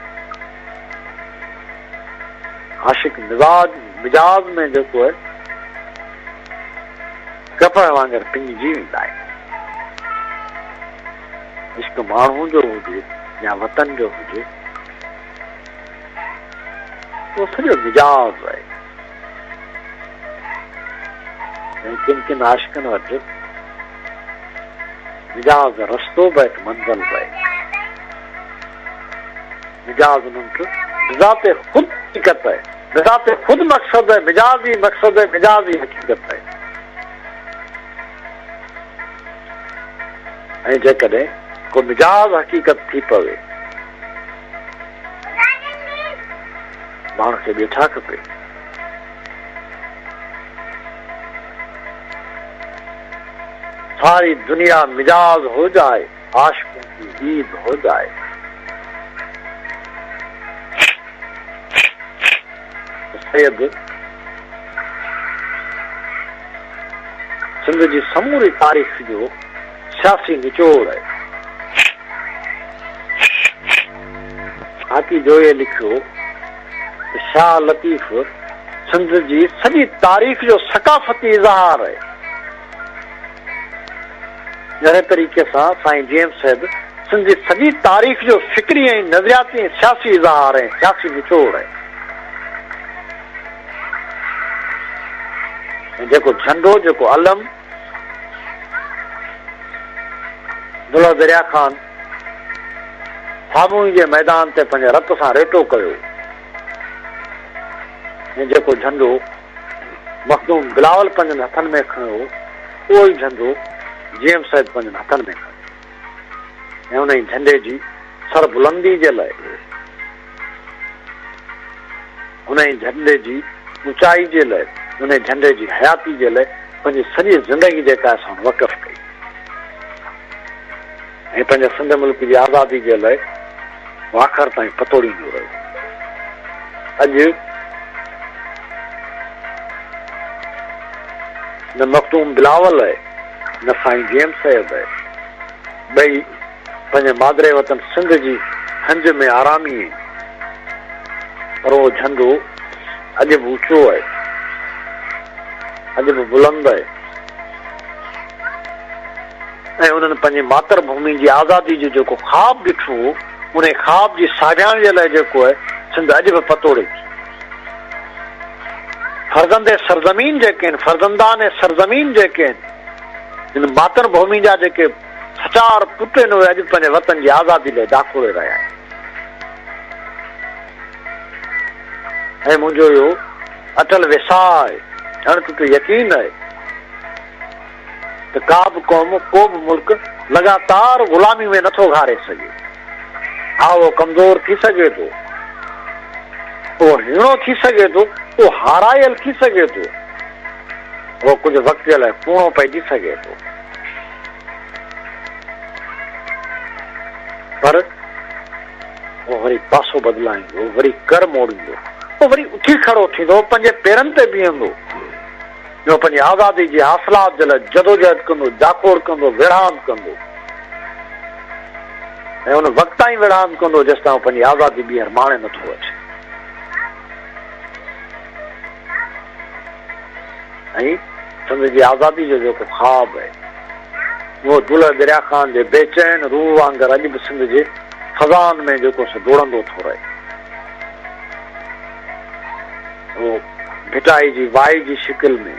आशिक़ मिजाज़ में जेको आहे कपड़ वांगुरु पिंजजी वेंदा आहिनि। इश्क माण्हू जो हुजे या वतन जो हुजे, उहो सॼो मिजाज़ आहे। किन किन आशिक़नि वटि मिजाज़ रस्तो बि आहे, मंज़िल बि आहे। मिजाज़ उन्हनि खे बिज़ाते ख़ुदि हक़ीक़त आहे, बिज़ाते ख़ुदि मक़सद है, मिजाज़ी मक़सद है, मिजाज़ी हक़ीक़त है। ऐं जेकॾहिं को मिजाज़ हक़ीक़त थी पवे, माण्हू खे ॿियो छा खपे? सारी दुनिया मिजाज हो जाए, आशिकों की ईद हो जाए। सैयद सिंध जी समूरी तारीख़ जो सियासी निचोड़ है। हाथी जो ये लिखियो शाह लतीफ़ सिंध जी सॼी तारीख़ जो सकाफ़ती इज़हार है। जहिड़े तरीक़े सां साईं जेम्स साहिब सिंध जी सॼी तारीख़ जो फ़िक्री ऐं नज़रियाती ऐं सियासी इज़हार है, सियासी निचोड़ है। जेको झंडो, जेको अलम दुल्हा दरिया ख़ान सामूही जे मैदान ते पंहिंजे रत सां रेटो कयो, ऐं जेको झंडो मखदूम बिलावल पंहिंजनि हथनि में खयो, उहो ई झंडो जेम्स साहिब पंहिंजनि हथनि में खयो। ऐं उन झंडे जी सरबुलंदी जे लाइ, उन झंडे जी ऊचाई जे लाइ, उन झंडे जी हयाती जे लाइ पंहिंजी सॼी ज़िंदगी जेका असां वक़फ़ कई, ऐं पंहिंजे सिंध मुल्क जी आज़ादी जे लाइ आख़िर ताईं पतोड़ींदो रहियो। अॼु न मखदूम बिलावल आहे, न साईं जेम्स साहिब आहे, ॿई पंहिंजे मादरे वतन सिंध जी हंज में आरामी आहिनि, पर उहो झंडो अॼु बि ऊचो आहे, अॼु बि बुलंद आहे। ऐं उन्हनि पंहिंजी मातर भूमि जी आज़ादी जो जेको ख़्वाब ॾिठो, उन ख़्वाब जी साॻियाण जे लाइ जेको आहे सिंध अॼु बि पतोड़े थी। फर्ज़ंदे सरज़मीन जेके आहिनि, फर्ज़ंदान सरज़मीन जेके आहिनि, हिन मातर भूमि जा जेके सचार पुट आहिनि, उहे अॼु पंहिंजे वतन जी आज़ादी लाइ दाखोड़े रहिया आहिनि। ऐं मुंहिंजो इहो अटल विसाह आहे, अणटुट यकीन आहे त का बि क़ौम, को बि मुल्क लगातार ग़ुलामी में नथो घारे सघे। हा, उहो कमज़ोर थी सघे थो, उहो हीणो थी सघे थो, उहो हारायल थी सघे थो, उहो कुझु वक़्त जे लाइ पूणो पइजी सघे थो, पर उहो वरी पासो बदिलाईंदो, वरी कर मोड़ींदो, उहो वरी उथी खड़ो थींदो, पंहिंजे पेरनि ते बीहंदो, जो पंहिंजी आज़ादी जी हासिलात जे लाइ जदोजहद कंदो, जाखोड़ कंदो, विढ़ाम कंदो, ऐं उन वक़्त ताईं विढ़ाम कंदो जेसि ताईं पंहिंजी आज़ादी ॿीहर माणे नथो अचे। ऐं सिंध जी आज़ादी जो जेको ख़्वाब आहे, उहो दुल्हा दरिया ख़ान जे बेचैन रूह वांगुरु अॼु बि सिंध जे खज़ान में जेको सो डोड़ंदो थो रहे। उहो भिटाई जी वाई जी शिकिल में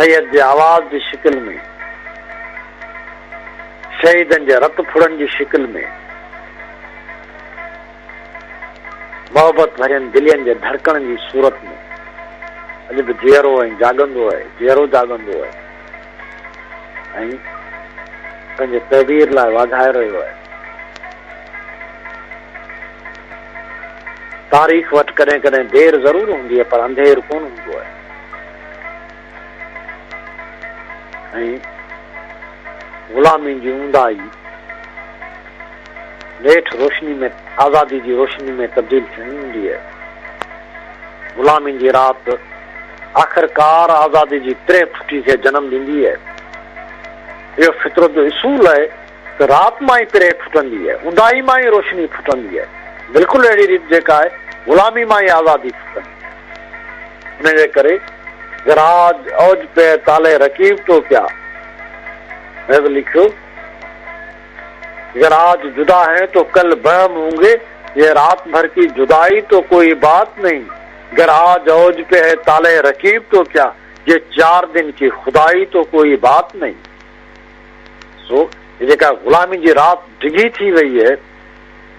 सैयद जे आवाज़ जी शिकिल में, शहीदनि जे रत फुड़नि जी शिकिल में, मोहबत भरियनि दिलियनि जे धड़कण जी सूरत में अॼु बि जीअरो ऐं जाॻंदो आहे, जीअरो जाॻंदो आहे ऐं पंहिंजे तहबीर लाइ वाधाए रहियो आहे। तारीख़ वटि कॾहिं कॾहिं देर ज़रूर हूंदी आहे पर अंधेर कोन हूंदो आहे। ऐं ग़ुलामी जी ऊंदाई नेठि रोशनी में, आज़ादी जी रोशनी में तब्दील थियणी हूंदी आहे। ग़ुलामी जी राति आख़िरकार आज़ादी जी टे फुटी खे जनम ॾींदी आहे। इहो फितरत जो उसूल आहे त राति मां ई पिरे फुटंदी आहे, ऊंदाई मां ई रोशनी फुटंदी आहे। बिल्कुलु अहिड़ी रीति जेका आहे ग़ुलामी मां ई आज़ादी फुटंदी। हिन जे करे गराज औज पे ताले रकीब तो क्या, मैं लिखियो गराज जुदा है तो कल बहम होंगे, ये रात भर की जुदाई तो कोई बात नहीं, गराज औज पे है ताले रकीब तो क्या, ये 4 दिन की खुदाई तो कोई बात नहीं। सो जेका ग़ुलामी जी राति डिघी थी वई आहे,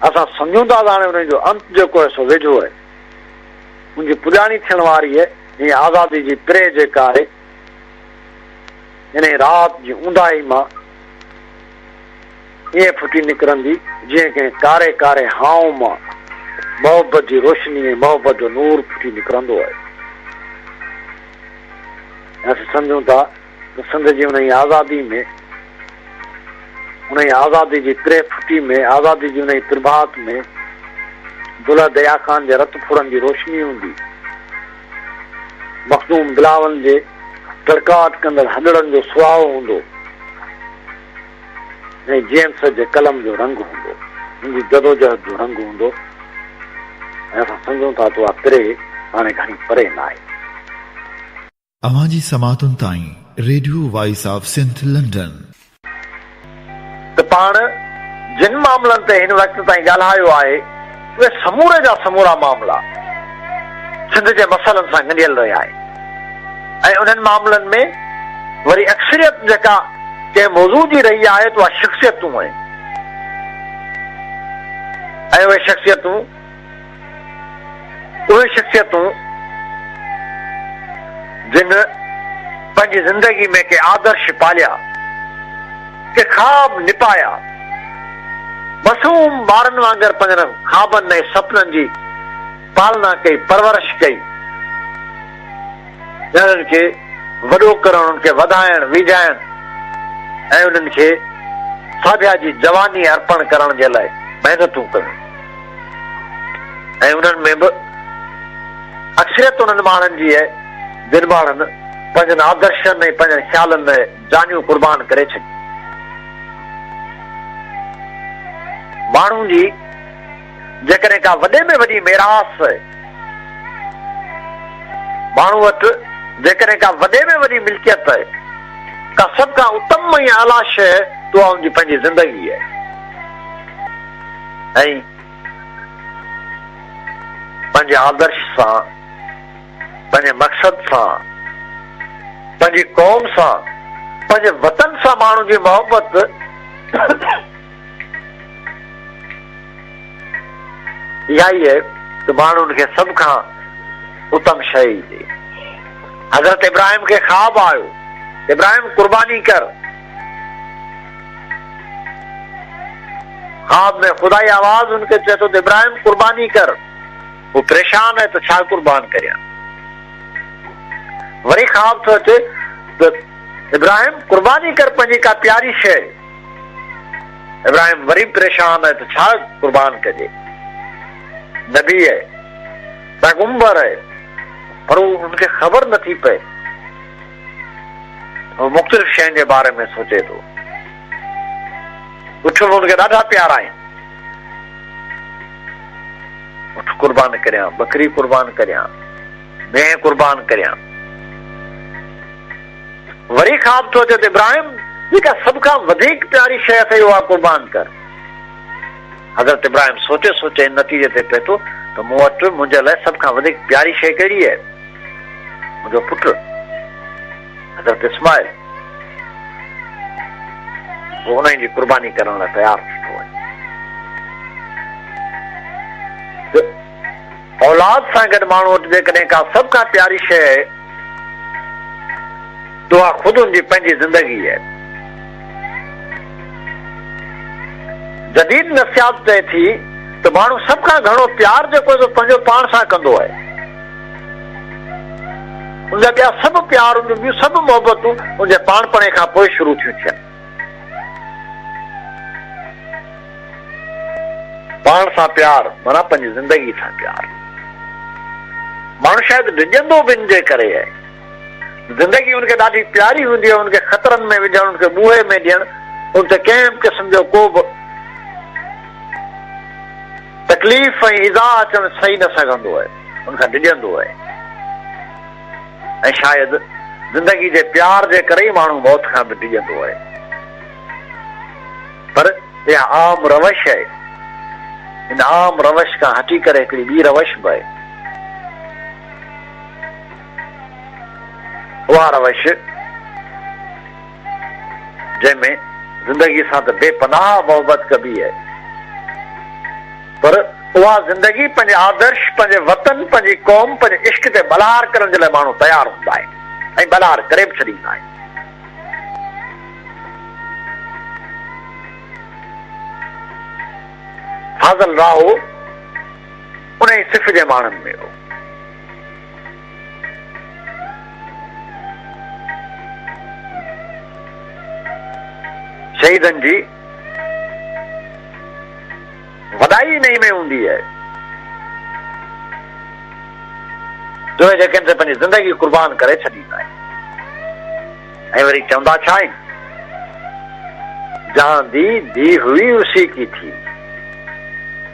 असां सम्झूं था हाणे हुन जो अंत जेको आहे सो वेझो आहे, मुंहिंजी पुॼाणी थियण वारी आहे। हीअ आज़ादी जी पिरे जेका आहे इन राति जी ऊंदाई मां ईअं फुटी निकिरंदी जीअं कंहिं कारे कारे हाव मां मोहबत जी रोशनी ऐं मोहबत जो नूर फुटी निकिरंदो आहे। असां सम्झूं था त सिंध जी हुन आज़ादी में, हुन आज़ादी जी टे फुटी में, आज़ादी जी हुन प्रभात में दुल्हा दया ख़ान जे रत फुड़नि जी रोशनी हूंदी, मखदूम बिलावल जे टड़काट कंदड़ हॾड़नि जो सुहाउ हूंदो ऐं जेम्स जे कलम जो रंग हूंदो, मुंहिंजी जदोजहद जो रंग हूंदो। ऐं असां सम्झूं था त उहा पिरे हाणे घणी परे न आहे। अवां जी समातुनि ताईं radio voice of Sindh London. त पाण जिन मामलनि ते हिन वक़्त ताईं ॻाल्हायो आहे उहे समूरे जा समूरा मामला सिंध जे मसइलनि सां ॻंढियल रहिया आहिनि। ऐं उन्हनि मामलनि में वरी अक्सरियत जेका कंहिं मौज़ू जी रही आहे त उहा शख़्सियतूं आहिनि। ऐं उहे शख़्सियतूं जिन पंहिंजी ज़िंदगी में के आदर्श पालिया, के ख़्वाब निपाया, मासूम ॿारनि वांगुर पंहिंजनि ख़्वाबनि ऐं सपननि जी पालना कई, परवरिश कई, उन्हनि खे वॾो करणु, उन्हनि खे वधाइण विझाइण ऐं उन्हनि खे साबिया जी जवानी अर्पण करण जे लाइ महिनतूं कयूं। ऐं उन्हनि में बि अक्सरियत उन्हनि माण्हुनि जी आहे जिन माण्हुनि पंहिंजनि आदर्शनि ऐं पंहिंजनि ख़्यालनि में जानियूं क़ुर्बान करे छॾियूं। माण्हू जी जेकॾहिं का वॾे में वॾी मेरास आहे, माण्हू वटि जेकॾहिं का वॾे में वॾी मिल्कियत आहे, का सभ खां उत्तम ऐं आला शइ तो उहा हुनजी पंहिंजी ज़िंदगी आहे। ऐं पंहिंजे आदर्श सां, पंहिंजे मक़सद सां, पंहिंजी क़ौम सां, पंहिंजे वतन सां माण्हू जी मोहबत इहा ई आहे त माण्हुनि खे सभ खां उत्तम शइ ॾे। हज़रत इब्राहिम खे ख़्वाब आयो, इब्राहिम कुर्बानी कर। ख्वाब में खुदाई आवाज़ उनके चए थो त इब्राहिम कुर्बानी कर। वो परेशान है तो छा कुर्बान करियां। वरी ख्वाब थो अचे त इब्राहिम कुर्बानी कर पंहिंजी का प्यारी शइ। इब्राहिम वरी परेशान है तो छा कुर्बान कजे। नबी है, पैगंबर है, पर उनखे ख़बर नथी पए। मुख़्तलिफ़ शयुनि जे बारे में सोचे थो। उठ उनखे ॾाढा प्यारा आहिनि। उठ कुर्बान करियां, बकरी कुर्बान करियां, मेंह कुर्बान करियां। वरी ख्वाब थो अचे त इब्राहिम जेका सभ खां वधीक प्यारी शइ अथई उहा कुर्बान कर। हज़रत इब्राहिम सोचे सोचे नतीजे ते पए थो त मूं वटि मुंहिंजे लाइ सभ खां वधीक प्यारी शइ कहिड़ी आहे? मुंहिंजो पुटु। हज़रत इस्माइल उन्हनि जी कुर्बानी करण लाइ तयारु थो वञे। औलाद सां गॾु माण्हू वटि जेकॾहिं का सभ खां प्यारी शइ आहे त उहा ख़ुदि हुनजी पंहिंजी ज़िंदगी आहे। जदीद नसियात चए थी त माण्हू सभ खां घणो प्यार जेको पंहिंजो पाण सां कंदो आहे, उनजा ॿिया सभु प्यार ॿियूं सभु मोहबतूं उनजे पाणपणे खां पोइ शुरू थियूं थियनि। पाण सां प्यार माना पंहिंजी ज़िंदगी सां प्यार। माण्हू शायदि डिॼंदो बि इन जे करे आहे, ज़िंदगी हुनखे ॾाढी प्यारी हूंदी आहे, हुनखे ख़तरनि में विझणु, हुनखे ॿूहे में ॾियणु, हुन ते कंहिं क़िस्म जो को बि तकलीफ़ ऐं इज़ा अचणु सही न सघंदो आहे, हुनखां डिॼंदो आहे। ऐं शायदि ज़िंदगी जे प्यार जे करे ई माण्हू मौत खां बि डिॼंदो आहे। पर इहा आम रवश आहे। इन आम रवश खां हटी करे हिकिड़ी ॿी रवश बि आहे। उहा रवश जंहिंमें ज़िंदगी सां त बेपनाह मोहबत कबी आहे, पर उहा ज़िंदगी पंहिंजे आदर्श, पंहिंजे वतन, पंहिंजी क़ौम, पंहिंजे इश्क ते बलार करण जे लाइ माण्हू तयारु हूंदा आहिनि ऐं बलार करे बि छॾींदा आहिनि। फाज़ल राहो उन ई सिफ़ जे माण्हुनि में हो। शहीदनि जी वॾाई इन में हूंदी आहे जो जेके पंहिंजी ज़िंदगी कुर्बान करे छॾींदा आहिनि। ऐं वरी चवंदा छा आहिनि, जहां दी हुई उसी की थी,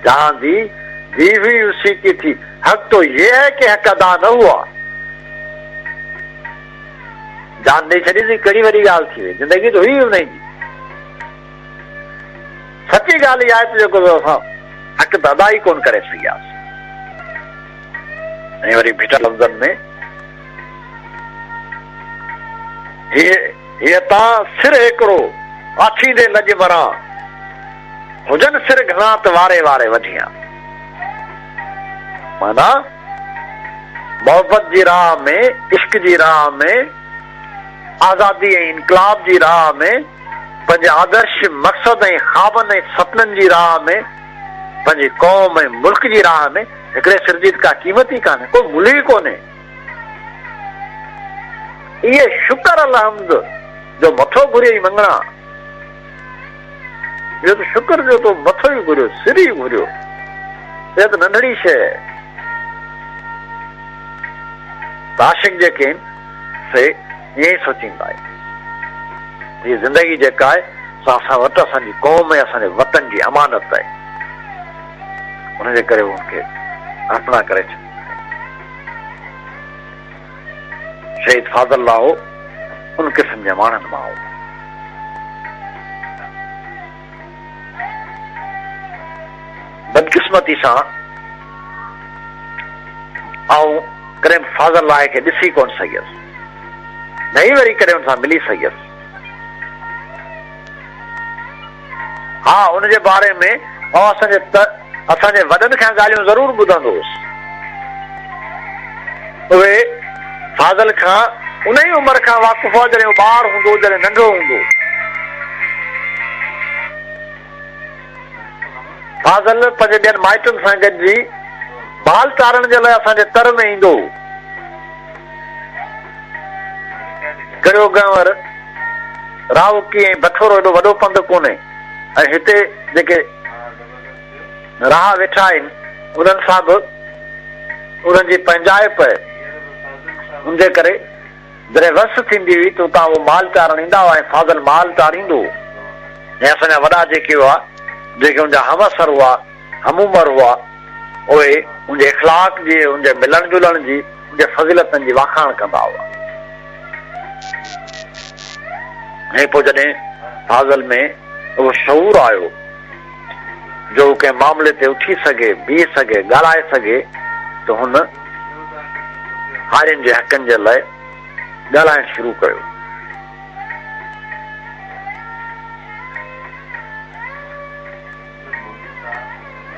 जहां दी हुई उसी की थी, हक तो ये है कि हक अदा न हुआ। जान ॾेई छॾी थी, कहिड़ी वॾी ॻाल्हि थी वई, ज़िंदगी त हुई हुनजी। सची ॻाल्हि इहा आहे त जेको असां हक़ त अदा ई कोन करे सघियासीं। ऐं वरी बीठा लफ़्ज़नि में हीअ तां सिर हिकिड़ो आछींदे लॼ मरां, हुजनि सिर घणा त वारे वारे वधिया। माना मोहबत जी राह में, इश्क जी राह में, आज़ादी ऐं इनकलाब जी राह में, पंहिंजे आदर्श मक़सद ऐं ख़्वाबनि ऐं सपननि जी राह में, पंहिंजी क़ौम ऐं मुल्क जी राह में हिकिड़े सिर जी का क़ीमत ई कान्हे, को मुल्ह ई कोन्हे। इहे शुक्र अलहम्द जो मथो घुरियो ई मंगणा, इहो त शुक्र जो तो मथो ई घुरियो, सिर ई घुरियो, इहा त नंढड़ी शइ आहे। आशिक जेके आहिनि से ईअं ई सोचींदा आहिनि, हीअ ज़िंदगी जेका आहे असां वटि असांजी क़ौम ऐं असांजे वतन जी अमानत आहे, हुनजे करे हुनखे अर्पणा करे छॾींदा आहिनि। शहीद फाज़ल राहो उन क़िस्म जे माण्हुनि मां हो। बदकिस्मती सां आऊं कॾहिं फाज़ल राहे खे ॾिसी कोन सघियसि, न ई वरी कॾहिं हुन सां मिली सघियसि। हा, हुनजे बारे में असांजे वॾनि खां ॻाल्हियूं ज़रूर ॿुधंदो हुउसि। उहे फाज़ल खां उन ई उमिरि खां वाक़ुफ़ हो जॾहिं ॿार हूंदो, जॾहिं नंढो हूंदो। फाज़ल पंहिंजे ॿियनि माइटनि सां गॾिजी बाल चारण जे लाइ असांजे तर में ईंदो। कड़ियो गंवर, रावकी ऐं बठोरो एॾो वॾो पंधु कोन्हे, ऐं हिते जेके राह वेठा आहिनि उन्हनि सां बि उन्हनि जी पंहिंजाइप आहे। उनजे करे जॾहिं वस थींदी हुई त उतां उहो माल चारण ईंदा हुआ ऐं फाज़ल माल चाढ़ींदो। ऐं असांजा वॾा जेके हुआ, जेके उनजा हमअसर हुआ, हमउमर हुआ, उहे उनजे इख़लाक़ जी, उनजे मिलण जुलण जी, उनजे फज़ीलतनि जी वाखाण कंदा हुआ। ऐं पोइ जॾहिं फाज़ल में उहो शऊर आयो जो कंहिं मामले ते उथी सघे, बीह सघे, ॻाल्हाए सघे, त हुन हारियुनि जे हक़नि जे लाइ ॻाल्हाइणु शुरू कयो।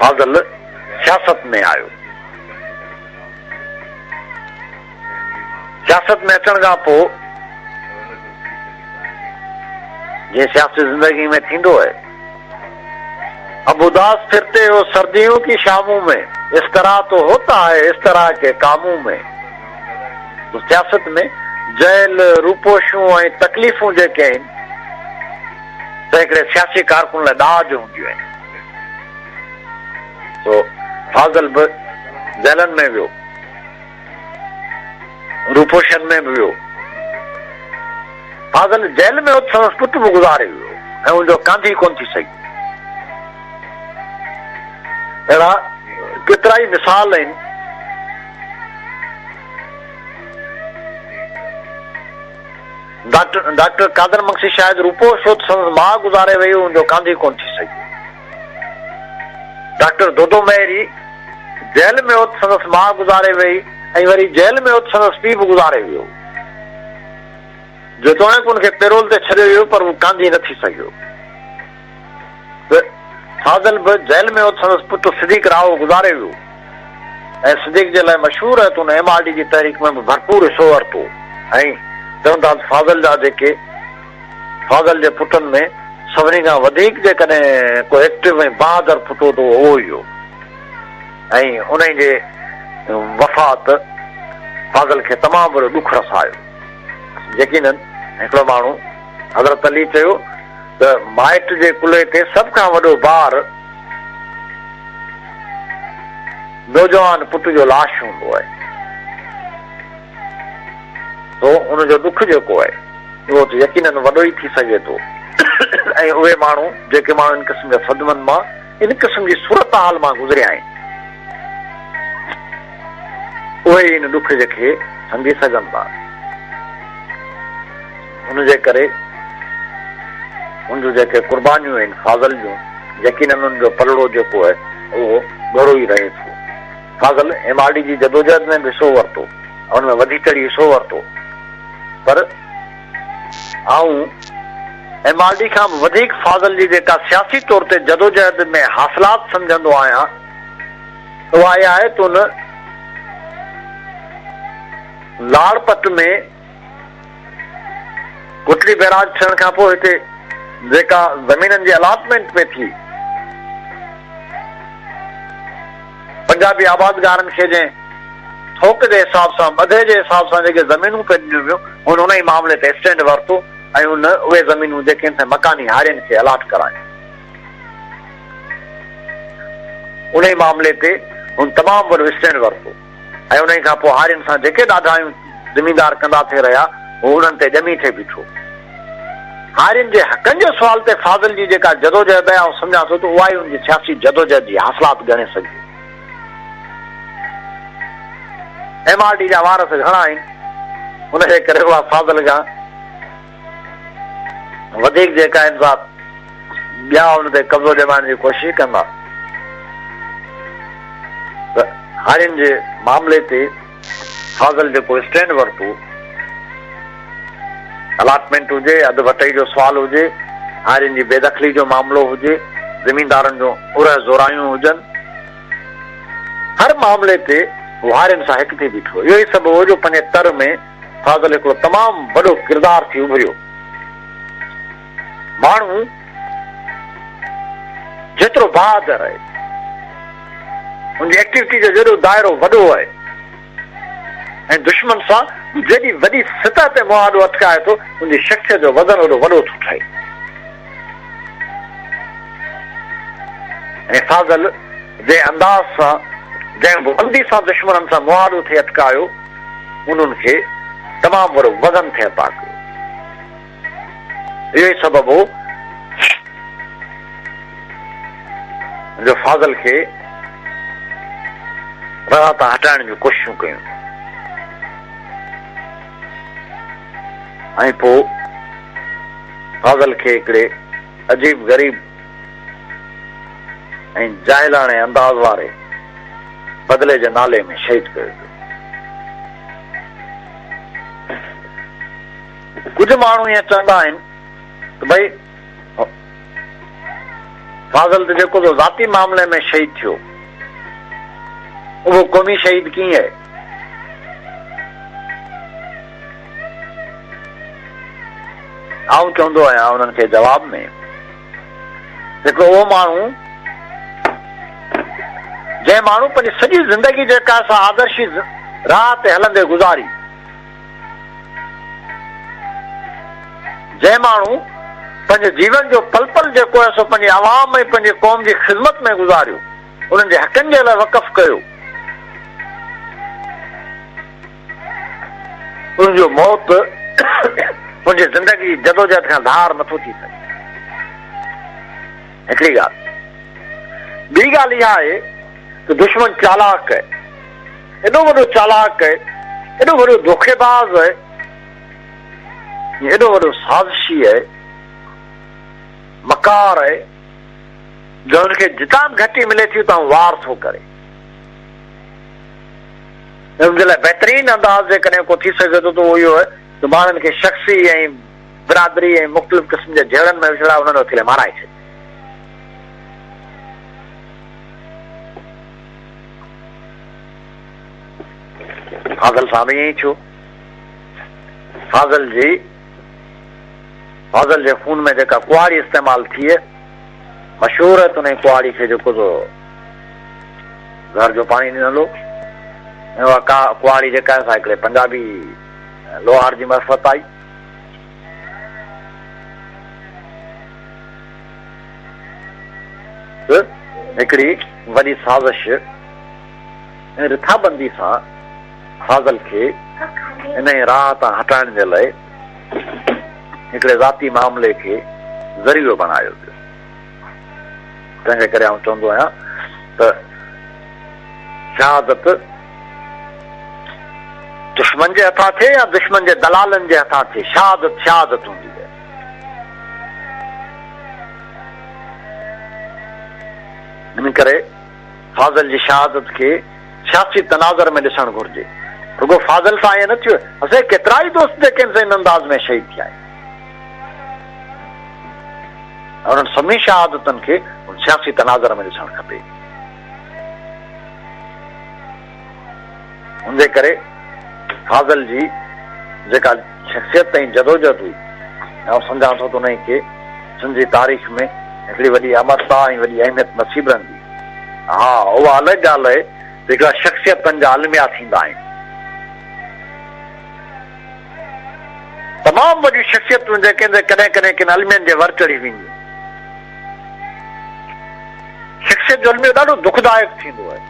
फाज़ल सियासत में आयो। सियासत में अचण खां पोइ जीअं सियासी ज़िंदगी में थींदो है, अब उदास फिरते हो सर्दियों की शामों में, इस तरह तो होता है इस तरह के कामों में। तो सियासत में जेल रूपोशूं ऐं तकलीफ़ूं जेके आहिनि त हिकिड़े सियासी कारकुन लाइ ॾाज हूंदियूं आहिनि। तो फाज़ल बि जेलनि में वियो, रूपोशन में बि वियो। फाज़ल जेल में उते संदसि पुटु बि गुज़ारे वियो ऐं हुनजो कांधी कोन थी सघी। अहिड़ा केतिरा ई मिसाल आहिनि। डॉक्टर कादर मक्सी शायदि रूपोश हो संदसि मां गुज़ारे वई, हुनजो कांधी कोन थी सघी। डॉक्टर दोदो मेहरी जेल में उते संदसि मां गुज़ारे वई ऐं वरी जेल में उते संदसि पीउ बि गुज़ारे वियो। जेतोणीकि हुनखे पेरोल ते छॾियो वियो पर हू कांधी न थी सघियो। फाज़ल बि जेल में उते संदसि पुटु सिद्दीक़ राहो गुज़ारे वियो ऐं सिद्दीक़ जे लाइ मशहूरु आहे त हुन MRD जी तहरीक में बि भरपूर हिसो वरितो। ऐं चवनि था फाज़ल जा जेके फाज़ल जे पुटनि में सभिनी खां वधीक जेकॾहिं को एक्टिव ऐं बहादुर पुटु त उहो ई हो। ऐं उन जे वफ़ात फाज़ल खे तमामु वॾो ॾुख रसायो। यकीनन हिकिड़ो माण्हू हज़रत अली चयो त माइट जे कुल्हे ते सभ खां वॾो भार नौजवान पुट जो लाश हूंदो आहे। तो उनजो ॾुख जेको आहे उहो त यकीनन वॾो ई थी सघे थो। ऐं उहे माण्हू जेके माण्हू इन क़िस्म जे सदमनि मां इन क़िस्म जी सूरत हाल मां गुज़रिया आहिनि, उहे इन ॾुख जेके सम्झी सघनि था। हुनजे करे हुनजो जेके क़ुर्बानियूं आहिनि फाज़ल जूं, यकीनन हुनजो पलड़ो जेको आहे उहो घणो ई रहे थो। फाज़ल MRD जी जदोजहद में बि हिसो वरितो, हुनमें वधी चढ़ी हिसो वरितो। पर आऊं MRD खां बि वधीक फाज़ल जी जेका सियासी तौर ते जदोजहद में हासिलात सम्झंदो आहियां उहा इहा आहे त हुन लाड़पत में गुटली बैराज थियण खां पोइ हिते जेका ज़मीननि जी अलाटमेंट में थी, पंजाबी आबादगारनि खे जंहिं थोक जे हिसाब सां ॿधे जे हिसाब सां जेके ज़मीनूं पे ॾिनियूं वियूं, हुन उन ई मामले ते स्टैंड वरितो ऐं हुन उहे ज़मीनूं जेके मकानी हारियुनि खे अलाट करायूं। उन ई मामले ते हुन तमामु वॾो स्टैंड वरितो ऐं उन खां पोइ हारियुनि सां जेके ॾाढायूं ज़मीनदार कंदा थिए रहिया उहो उन्हनि ते ॼमी थिए बीठो। हारियुनि जे हक़नि जे सुवाल ते फाज़ल जी जेका जदोजहद आहे ऐं सम्झां थो त उहा ई हुनजी सियासी जदोजहद जी हासिलात ॻणे सघे। MRD जा वारस घणा आहिनि, हुनजे करे उहा फाज़ल खां वधीक जेका आहिनि सा ॿिया हुन ते कब्ज़ो ॼमाइण जी कोशिशि कंदा। त हारियुनि जे मामले ते फाज़ल जेको स्टैंड वरितो, अलाटमेंट हुजे, अधु वटई जो सुवाल हुजे, हारियुनि जी बेदखली जो मामिलो हुजे, ज़मीनदारनि जो उर ज़ोरायूं हुजनि, हर मामले ते हारियुनि सां हिकु थी बीठो। इहो ई सभु हो जो पंहिंजे तर में फाज़ल हिकिड़ो तमामु वॾो किरदार थी उभरियो। माण्हू जेतिरो बहादुर आहे, हुनजी एक्टिविटी जो जेॾो दाइरो वॾो आहे ऐं दुश्मन सां जेॾी वॾी सतह ते मुआदो अटकाए थो, हुनजी शख़्सियत जो वज़न ओॾो वॾो थो ठहे। ऐं फाज़ल जे अंदाज़ सां जंहिं बुलंदी सां दुश्मननि सां मुआदो थे अटकायो, उन्हनि खे तमामु वॾो वज़न थे अता कयो। इहो ई सबबु हो जो फाज़ल खे रहा तां हटाइण जूं कोशिशूं कयूं ऐं पोइ फाज़ल खे हिकिड़े अजीब ग़रीब ऐं जाहिलाणे अंदाज़ वारे बदिले जे नाले में शहीद कयो। कुछ माण्हू ईअं चवंदा आहिनि त भई फाज़ल त जेको ज़ाती मामले में शहीद थियो उहो क़ौमी शहीद कीअं आहे? आउं चवंदो आहियां उन्हनि खे जवाब में जेको उहो माण्हू जंहिं माण्हू पंहिंजी सॼी ज़िंदगी जेका असां आदर्शी राह ते हलंदे गुज़ारी, जंहिं माण्हू पंहिंजे जीवन जो पल पल जेको आहे सो पंहिंजी आवाम ऐं पंहिंजे क़ौम जी ख़िदमत में गुज़ारियो, उन्हनि जे हक़नि जे लाइ वक़फ़ कयो, उनजो मौत मुंहिंजी ज़िंदगी जदोजहद खां धार नथो थी सघे। हिकिड़ी ॻाल्हि। ॿी ॻाल्हि इहा आहे त दुश्मन चालाक आहे, एॾो वॾो चालाक आहे, एॾो वॾो धोखेबाज़ आहे, एॾो वॾो साज़िशी आहे, मकार आहे, जो हुनखे जितां घटी मिले थी उतां वार थो करे। हुनजे लाइ बहितरीन अंदाज़ जेकॾहिं को थी सघे थो त उहो इहो आहे त माण्हुनि खे शख़्सी ऐं बिरादरी ऐं मुख़्तलिफ़ क़िस्म जे जहिड़नि में विछड़ा उन्हनि वकील माराए छॾे। फाज़ल सां बि ईअं ई थियो। फाज़ल जे खून में जेका कुआड़ी इस्तेमालु थी आहे, मशहूर आहे त उन कुआड़ी खे जेको घर जो पाणी ॾिनलो, ऐं कुआड़ी जेका आहे हिकिड़े पंजाबी लोहार जी मरफ़त आई। हिकिड़ी वॾी साज़िश ऐं रिथाबंदी सां फाज़ल खे इन राह तां हटाइण जे लाइ हिकिड़े ज़ाती मामले खे ज़रियो बणायो वियो। तंहिंजे करे आउं चवंदो आहियां त शहादत दुश्मन जे हथां थिए या दुश्मन जे दलालनि जे हथां थिए, शहादत हूंदी आहे। इन करे फाज़ल जी शहादत खे सियासी तनाज़र में ॾिसणु घुरिजे। रुगो फाज़ल सां ईअं न थियो, असां केतिरा ई दोस्त जेके इन अंदाज़ में शहीद थिया आहिनि, उन्हनि सभिनी शहादतनि खे सियासी तनाज़र में ॾिसणु खपे। उनजे करे फाज़ल जी जेका शख़्सियत ऐं जदोजहद हुई, ऐं सम्झां थो त उन खे सिंधी तारीख़ में हिकिड़ी वॾी अमरता ऐं वॾी अहमियत नसीब रहंदी। हा, उहा अलॻि ॻाल्हि आहे त हिकिड़ा शख़्सियतनि जा अलमिया थींदा आहिनि। तमामु वॾियूं शख़्सियतूं जेके कॾहिं कॾहिं किन अलमियनि जे वर चढ़ी वेंदियूं। शख़्सियत जो अलमियो ॾाढो दुखदायक थींदो आहे,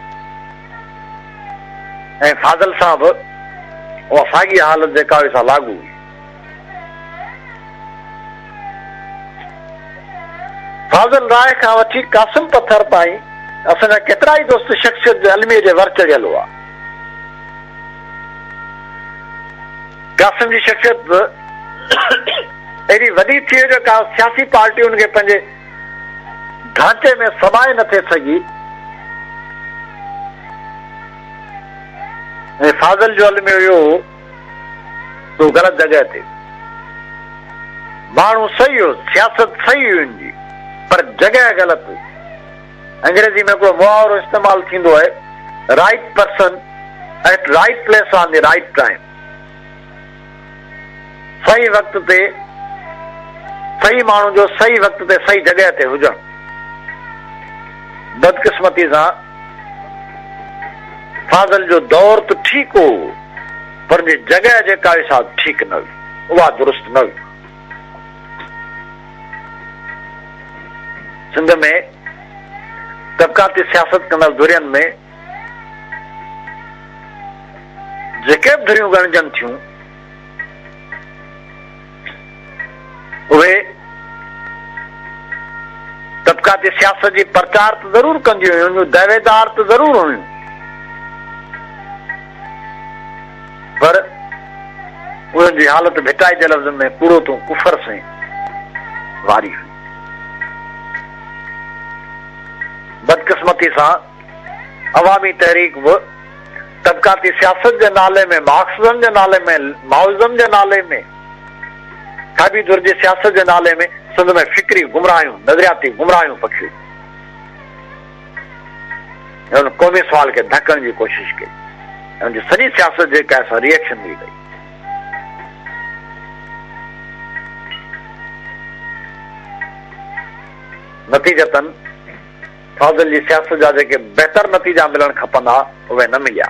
ऐं फाज़ल सां बि उहा साॻी हालत जेका हुई सा लागू हुई। फाज़ल राय खां वठी कासिम पथर ताईं असांजा केतिरा ई दोस्त शख़्सियत जे अलमीअ जे वर चढ़ियल हुआ। कासिम जी शख़्सियत एॾी वॾी थी जो का सियासी पार्टियुनि खे पंहिंजे ढांचे में समाए न थे सघी, ऐं फाज़ल जो अलमियो इहो तो ग़लति जॻह ते। माण्हू सही हो, सियासत सही हुई उनजी, पर जॻह ग़लति हुई। अंग्रेज़ी में हिकिड़ो मुहावरो इस्तेमालु थींदो आहे, right person at right place on the right time. सही वक़्त ते सही माण्हू जो सही वक़्त ते सही जॻह ते हुजणु। बदकिस्मती सां फाज़ल जो दौर त ठीकु हो, पर जॻह जेका हुई सा ठीकु न हुई, उहा दुरुस्त न हुई। सिंध में तबक़ाती सियासत कंदड़ धुरियनि में जेके बि धुरियूं ॻणजनि थियूं, उहे तबक़ाती सियासत जी प्रचार त ज़रूर कंदियूं हुयूं, उनजूं दावेदार त ज़रूर हुयूं, पर उन्हनि जी हालत भिटाई जे लफ़्ज़ में पूरो तूं कुफर से वारी हुई। बदकिस्मती सां अवामी तहरीक बि तबक़ाती सियासत जे नाले में, मार्क्सिज़म जे नाले में, माओइज़म जे नाले में, साबी धुर जी सियासत जे नाले में सिंध में फिक्री गुमराहियूं, नज़रियाती गुमराहियूं पखियूं। हुन क़ौमी सुवाल खे ढकण जी कोशिशि कई, हुनजी सॼी सियासत जेका आहे रिएक्शन ॾेई वई। नतीजतन फाज़ल जी सियासत जा जेके बहितर नतीजा मिलणु खपंदा उहे न मिलिया।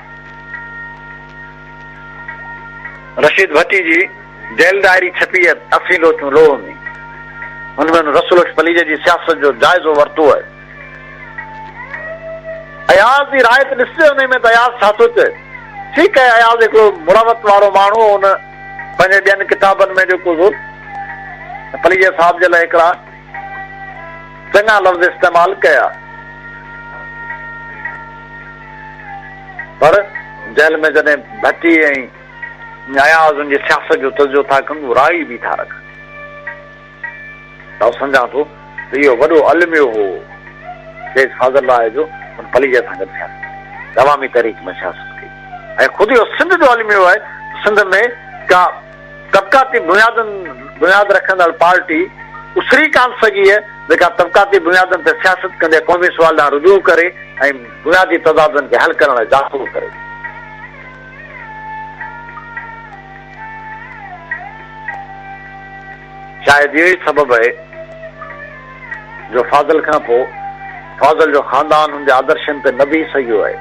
रशीद भट्टी जी जेल डायरी छपी आहे 80 लोचूं लोह में, हुनमें रसूल पलीजे जी सियासत जो जाइज़ो वरितो आहे। अयाज़ जी रायत ॾिसजे हुन में त अयाज़ छा थो चए। ठीकु आहे, अयाज़ हिकिड़ो मुरावत वारो माण्हू, हुन पंहिंजे ॿियनि किताबनि में जेको पलीजे साहिब जे लाइ हिकिड़ा चङा लफ़्ज़ इस्तेमालु कया, पर जेल में जॾहिं भट्टी ऐं अयाज़ उनजी सियासत जो तजुर्बो था कनि, राई बि था रखनि। त सम्झां थो त इहो वॾो अलमियो हो शेख फाज़ल आहे जो पलीजे सां गॾु सियासत अवामी तहरीक में सियासत कई। ऐं ख़ुदि इहो सिंध जो अलमियो आहे। सिंध में का तबक़ाती बुनियाद रखंदड़ पार्टी उसरी कान सघी आहे जेका तबक़ाती बुनियादनि ते सियासत कंदे क़ौमी सुवाल ॾांहुं रुजू करे ऐं बुनियादी तज़ादनि खे हल करण लाइ जासूस करे। शायदि इहो ई सबबु आहे जो फाज़ल खां पोइ फाज़ल जो ख़ानदान हुनजे आदर्शनि ते न बीह सघियो आहे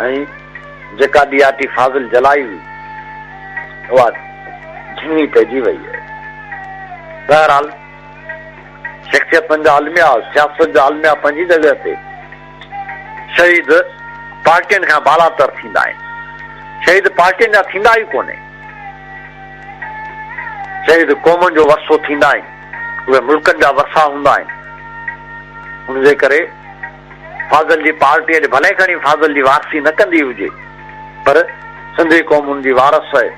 ऐं जेका ॾियाटी फाज़ल जलाई हुई उहा झिंगी पइजी वई आहे। बहरहाल शख़्सियतनि जा आलमिया, सियासत जा आलमिया पंहिंजी जॻह ते, शहीद पार्टियुनि खां बालातर थींदा आहिनि। शहीद पार्टियुनि जा थींदा ई कोन्हे, शहीद क़ौमुनि जो वरसो थींदा आहिनि, उहे मुल्कनि जा वरसा हूंदा आहिनि। हुनजे करे फाज़ल जी पार्टी अॼु भले खणी फाज़ल जी वारसी न कंदी हुजे, पर सिंधी क़ौम हुनजी वारस आहे।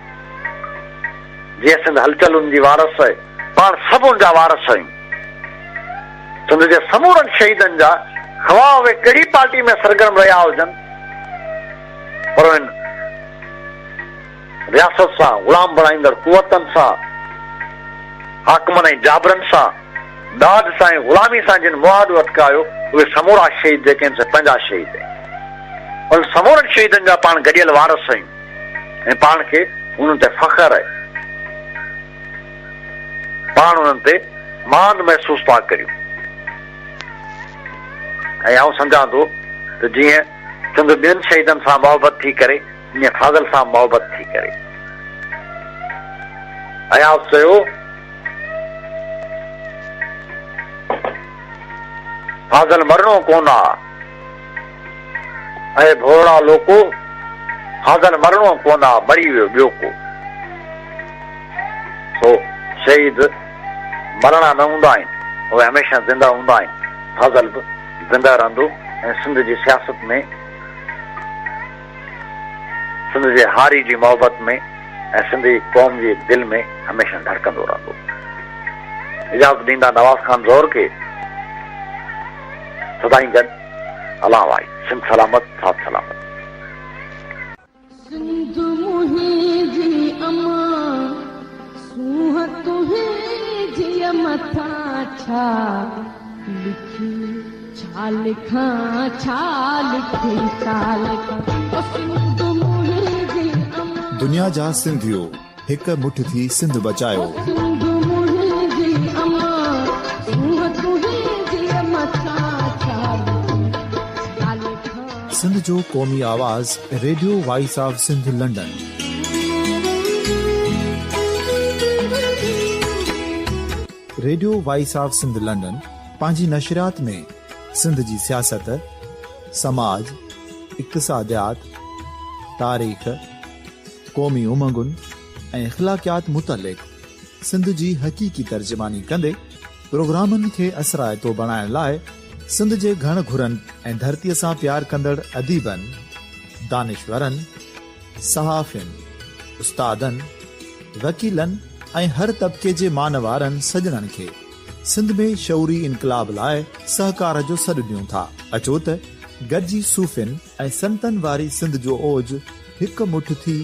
जीअं सिंध हलचल हुनजी वारस आहे, पाण सभु हुनजा वारस आहियूं। सिंध जे समूरनि शहीदनि जा ख़्वाह उहे कहिड़ी पार्टी में सरगर्म रहिया हुजनि, पर रियासत सां, ग़ुलाम बणाईंदड़ कुवतनि सां, हाकमनि ऐं जाबरनि सां, दाद सां ऐं ग़ुलामी सां जिन मुआदो अटकायो, उहे समूरा शहीद जेके आहिनि से पंहिंजा शहीद आहिनि। उन समूरनि शहीदनि जा पाण गॾियल वारस आहियूं ऐं पाण खे उन्हनि ते फ़ख्रु आहे। पाण उन्हनि ते मान महसूस था करियूं। ऐं आउं सम्झां थो त जीअं सिंध ॿियनि शहीदनि सां मोहबत थी करे, ईअं फाज़ल सां मोहबत थी करे। अयाज़ चयो, फाज़ल मरणो कोन आहे, ऐं भोड़ा लोको फाज़ल मरणो कोन आहे, मरी वियो ॿियो को। सो शहीद मरणा न हूंदा आहिनि, उहे हमेशह ज़िंदा हूंदा आहिनि। फाज़ल बि ज़िंदा रहंदो ऐं सिंध जी सियासत में, सिंध जे हारी जी मोहबत में ऐं सिंधी क़ौम जे दिल में हमेशह धड़कंदो रहंदो। इजाज़त ॾींदा नवाज़ खान ज़ोहर खे। सदाईं गॾु अलाह वाई। सिंध सलामत, साथ सलामत। सिंध मुंहिंजी अमां, सूंह तुंहिंजी मथां छा लिखी, छा लिखां, छा लिखी, छा लिखां। सिंध मुंहिंजी अमां, दुनिया जा सिंधियो हिक मुठ थी सिंध बचायो। सिंध मुंहिंजी अमां, सूंह तुंहिंजी मथां सिंध जो क़ौमी आवाज़ radio voice of Sindh London. Radio voice of Sindh London पंहिंजी नशरियात में सिंध जी सियासत, समाज, इक़्तिसादियात, तारीख़, क़ौमी उमंगुनि ऐं इख़्लाक़ियात मुतलिक़ सिंध जी हक़ीक़ी तर्जुमानी कंदे प्रोग्रामनि खे असराइतो बणाइण लाइ सिंध जे घण घुरनि ऐं धरतीअ सां प्यार कंदड़ अदीबनि, दानिशवरनि, सहाफ़ियुनि, उस्तादनि, वकीलनि ऐं हर तबिके जे मानवारनि सजणनि खे सिंध में शऊरी इनकलाब लाइ सहकार जो सॾु ॾियूं था। अचो त गॾिजी सूफ़ियुनि ऐं संतनि वारी सिंध जो ओज हिकु मुठ थी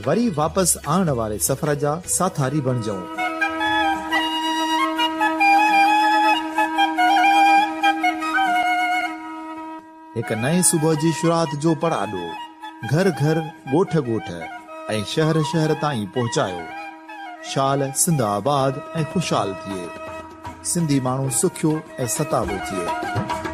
वरी वापसि आणण वारे सफ़र जा साथारी बणिजऊं। हिकु नए सुबुह जी शुरूआत जो पड़ाॾो घर घर ॻोठ ॻोठ ऐं शहर शहर ताईं पहुचायो। शाल सिंध आबाद ऐं ख़ुशहाल थिए, सिंधी माण्हू सुखियो ऐं सताबो थिए।